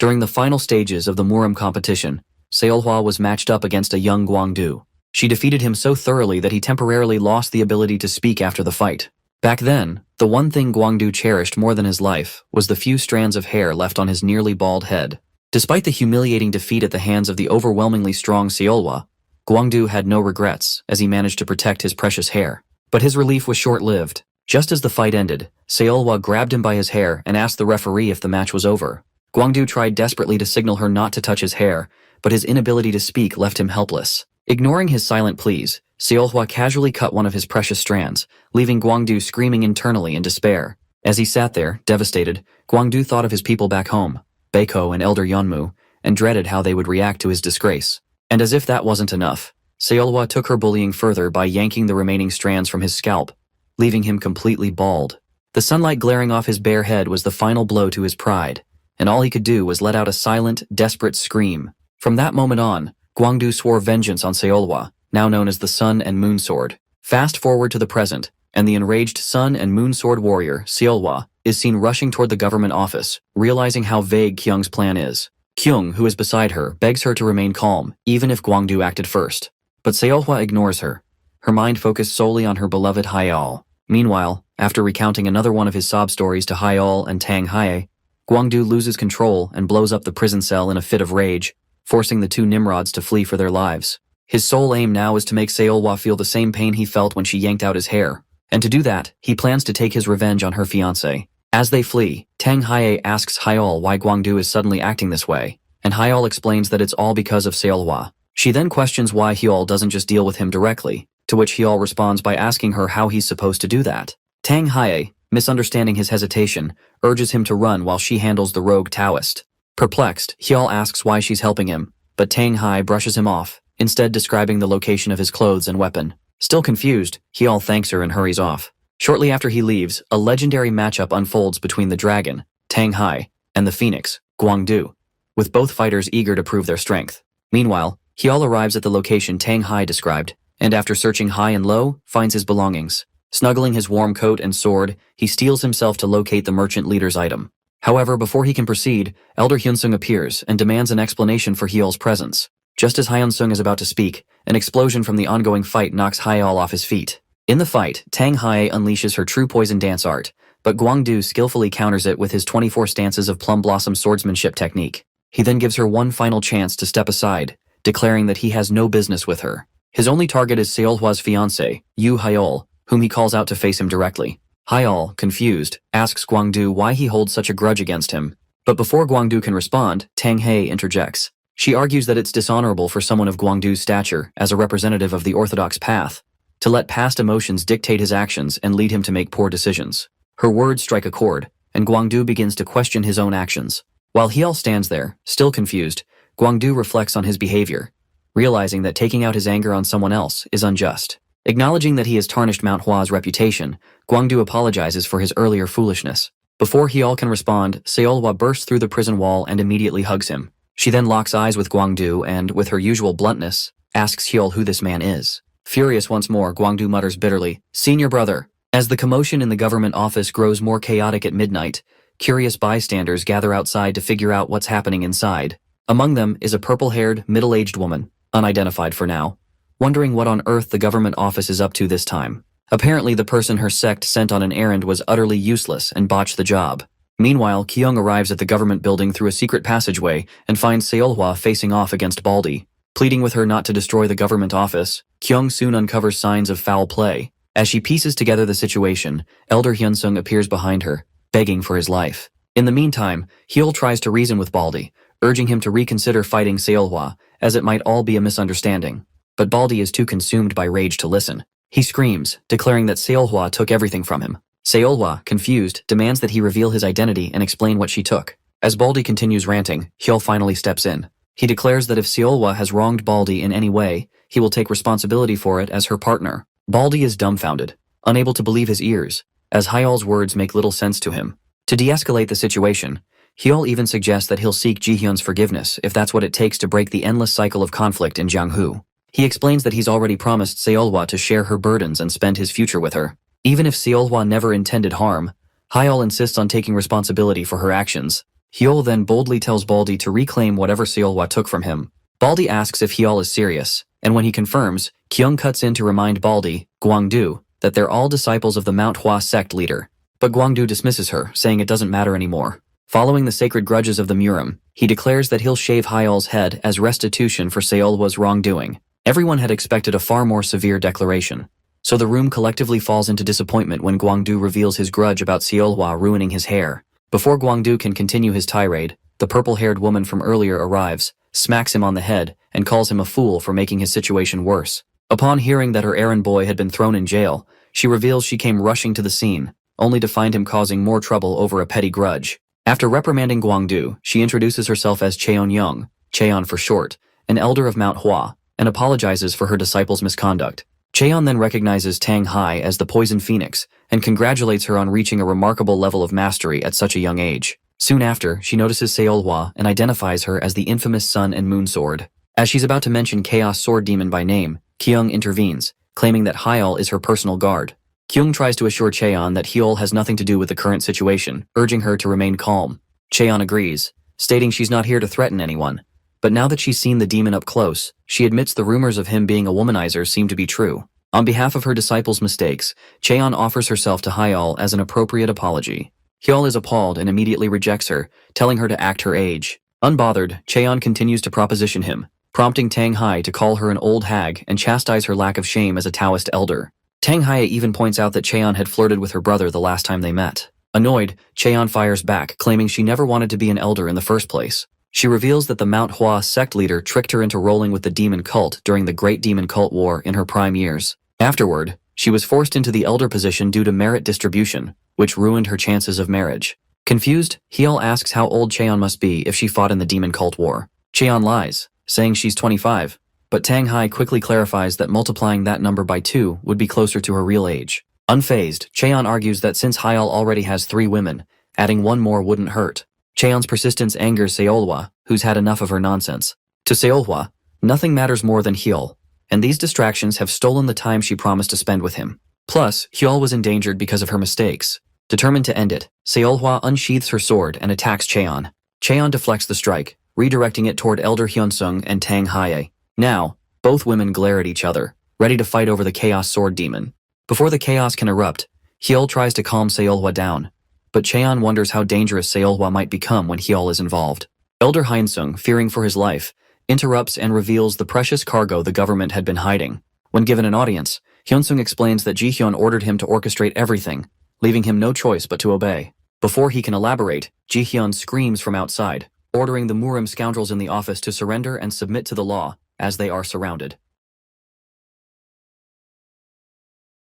During the final stages of the Muram competition, Seolhwa was matched up against a young Guangdu. She defeated him so thoroughly that he temporarily lost the ability to speak after the fight. Back then, the one thing Guangdu cherished more than his life was the few strands of hair left on his nearly bald head. Despite the humiliating defeat at the hands of the overwhelmingly strong Seolhwa, Guangdu had no regrets as he managed to protect his precious hair. But his relief was short-lived. Just as the fight ended, Seolhwa grabbed him by his hair and asked the referee if the match was over. Guangdu tried desperately to signal her not to touch his hair, but his inability to speak left him helpless. Ignoring his silent pleas, Seolhwa casually cut one of his precious strands, leaving Guangdu screaming internally in despair. As he sat there, devastated, Guangdu thought of his people back home, Baeko and Elder Yeonmu, and dreaded how they would react to his disgrace. And as if that wasn't enough, Seolhwa took her bullying further by yanking the remaining strands from his scalp, leaving him completely bald. The sunlight glaring off his bare head was the final blow to his pride, and all he could do was let out a silent, desperate scream. From that moment on, Guangdu swore vengeance on Seolhwa, now known as the Sun and Moon Sword. Fast forward to the present, and the enraged Sun and Moon Sword warrior, Seolhwa, is seen rushing toward the government office, realizing how vague Kyung's plan is. Kyung, who is beside her, begs her to remain calm, even if Guangdu acted first. But Seolhwa ignores her, her mind focused solely on her beloved Hyul. Meanwhile, after recounting another one of his sob stories to Hyul and Tang Hae, Guangdu loses control and blows up the prison cell in a fit of rage, forcing the two Nimrods to flee for their lives. His sole aim now is to make Seolhwa feel the same pain he felt when she yanked out his hair. And to do that, he plans to take his revenge on her fiancé. As they flee, Tang Hae asks Hyul why Guangdu is suddenly acting this way, and Hyul explains that it's all because of Seolhwa. She then questions why Hyul doesn't just deal with him directly, to which Hyul responds by asking her how he's supposed to do that. Tang Hae, misunderstanding his hesitation, urges him to run while she handles the rogue Taoist. Perplexed, Hyul asks why she's helping him, but Tang Hae brushes him off, instead describing the location of his clothes and weapon. Still confused, Hyul thanks her and hurries off. Shortly after he leaves, a legendary matchup unfolds between the dragon, Tang Hae, and the phoenix, Guangdu, with both fighters eager to prove their strength. Meanwhile, Hyul arrives at the location Tang Hae described, and after searching high and low, finds his belongings. Snuggling his warm coat and sword, he steels himself to locate the merchant leader's item. However, before he can proceed, Elder Hyunsung appears and demands an explanation for Hyul's presence. Just as Hyunsung is about to speak, an explosion from the ongoing fight knocks Hyul off his feet. In the fight, Tang Hae unleashes her true poison dance art, but Guangdu skillfully counters it with his 24 stances of plum blossom swordsmanship technique. He then gives her one final chance to step aside, declaring that he has no business with her. His only target is Seolhwa's fiancé, Yu Hyul, whom he calls out to face him directly. Hyul, confused, asks Guangdu why he holds such a grudge against him. But before Guangdu can respond, Tang Hae interjects. She argues that it's dishonorable for someone of Guangdu's stature, as a representative of the orthodox path, to let past emotions dictate his actions and lead him to make poor decisions. Her words strike a chord, and Guangdu begins to question his own actions. While Hyul stands there, still confused, Guangdu reflects on his behavior, realizing that taking out his anger on someone else is unjust. Acknowledging that he has tarnished Manhwa's reputation, Guangdu apologizes for his earlier foolishness. Before Hyul can respond, Seolhwa bursts through the prison wall and immediately hugs him. She then locks eyes with Guangdu and, with her usual bluntness, asks Hyul who this man is. Furious once more, Guangdu mutters bitterly, "Senior brother." As the commotion in the government office grows more chaotic at midnight, curious bystanders gather outside to figure out what's happening inside. Among them is a purple-haired, middle-aged woman, unidentified for now, wondering what on earth the government office is up to this time. Apparently, the person her sect sent on an errand was utterly useless and botched the job. Meanwhile, Kyung arrives at the government building through a secret passageway and finds Seolhwa facing off against Baldy. Pleading with her not to destroy the government office, Kyung soon uncovers signs of foul play. As she pieces together the situation, Elder Hyunsung appears behind her, begging for his life. In the meantime, Hyul tries to reason with Baldy, urging him to reconsider fighting Seolhwa, as it might all be a misunderstanding. But Baldy is too consumed by rage to listen. He screams, declaring that Seolhwa took everything from him. Seolhwa, confused, demands that he reveal his identity and explain what she took. As Baldy continues ranting, Hyul finally steps in. He declares that if Seolhwa has wronged Baldy in any way, he will take responsibility for it as her partner. Baldy is dumbfounded, unable to believe his ears, as Hyul's words make little sense to him. To de-escalate the situation, Hyul even suggests that he'll seek Jihyun's forgiveness if that's what it takes to break the endless cycle of conflict in Jianghu. He explains that he's already promised Seolhwa to share her burdens and spend his future with her. Even if Seolhwa never intended harm, Hyul insists on taking responsibility for her actions. Hyul then boldly tells Baldy to reclaim whatever Seolhwa took from him. Baldy asks if Hyul is serious, and when he confirms, Kyung cuts in to remind Baldy, Gwangdu, that they're all disciples of the Manhwa sect leader. But Gwangdu dismisses her, saying it doesn't matter anymore. Following the sacred grudges of the Murim, he declares that he'll shave Hyul's head as restitution for Seolhwa's wrongdoing. Everyone had expected a far more severe declaration, so the room collectively falls into disappointment when Gwangdu reveals his grudge about Seolhwa ruining his hair. Before Gwangdu can continue his tirade, the purple-haired woman from earlier arrives, smacks him on the head, and calls him a fool for making his situation worse. Upon hearing that her errand boy had been thrown in jail, she reveals she came rushing to the scene, only to find him causing more trouble over a petty grudge. After reprimanding Gwangdu, she introduces herself as Cheon-young, Cheon for short, an elder of Mount Hua, and apologizes for her disciple's misconduct. Cheon then recognizes Tang Hai as the Poison Phoenix and congratulates her on reaching a remarkable level of mastery at such a young age. Soon after, she notices Seolhwa and identifies her as the infamous Sun and Moon Sword. As she's about to mention Chaos Sword Demon by name, Kyung intervenes, claiming that Hyul is her personal guard. Kyung tries to assure Cheon that Hyul has nothing to do with the current situation, urging her to remain calm. Cheon agrees, stating she's not here to threaten anyone. But now that she's seen the demon up close, she admits the rumors of him being a womanizer seem to be true. On behalf of her disciple's mistakes, Cheon offers herself to Hyul as an appropriate apology. Hyul is appalled and immediately rejects her, telling her to act her age. Unbothered, Cheon continues to proposition him, prompting Tang Hai to call her an old hag and chastise her lack of shame as a Taoist elder. Tang Hai even points out that Cheon had flirted with her brother the last time they met. Annoyed, Cheon fires back, claiming she never wanted to be an elder in the first place. She reveals that the Mount Hua sect leader tricked her into rolling with the demon cult during the Great Demon Cult War in her prime years. Afterward, she was forced into the elder position due to merit distribution, which ruined her chances of marriage. Confused, Hyul asks how old Cheon must be if she fought in the Demon Cult War. Cheon lies, saying she's 25, but Tang Hai quickly clarifies that multiplying that number by 2 would be closer to her real age. Unfazed, Cheon argues that since Hyul already has 3 women, adding one more wouldn't hurt. Cheon's persistence angers Seolhwa, who's had enough of her nonsense. To Seolhwa, nothing matters more than Hyul, and these distractions have stolen the time she promised to spend with him. Plus, Hyul was endangered because of her mistakes. Determined to end it, Seolhwa unsheathes her sword and attacks Cheon. Cheon deflects the strike, redirecting it toward Elder Hyunsung and Tang Hae. Now, both women glare at each other, ready to fight over the Chaos Sword Demon. Before the chaos can erupt, Hyul tries to calm Seolhwa down, but Cheon wonders how dangerous Seolhwa might become when Hyul is involved. Elder Hyunsung, fearing for his life, interrupts and reveals the precious cargo the government had been hiding. When given an audience, Hyunsung explains that Jihyun ordered him to orchestrate everything, leaving him no choice but to obey. Before he can elaborate, Jihyun screams from outside, ordering the Murim scoundrels in the office to surrender and submit to the law, as they are surrounded.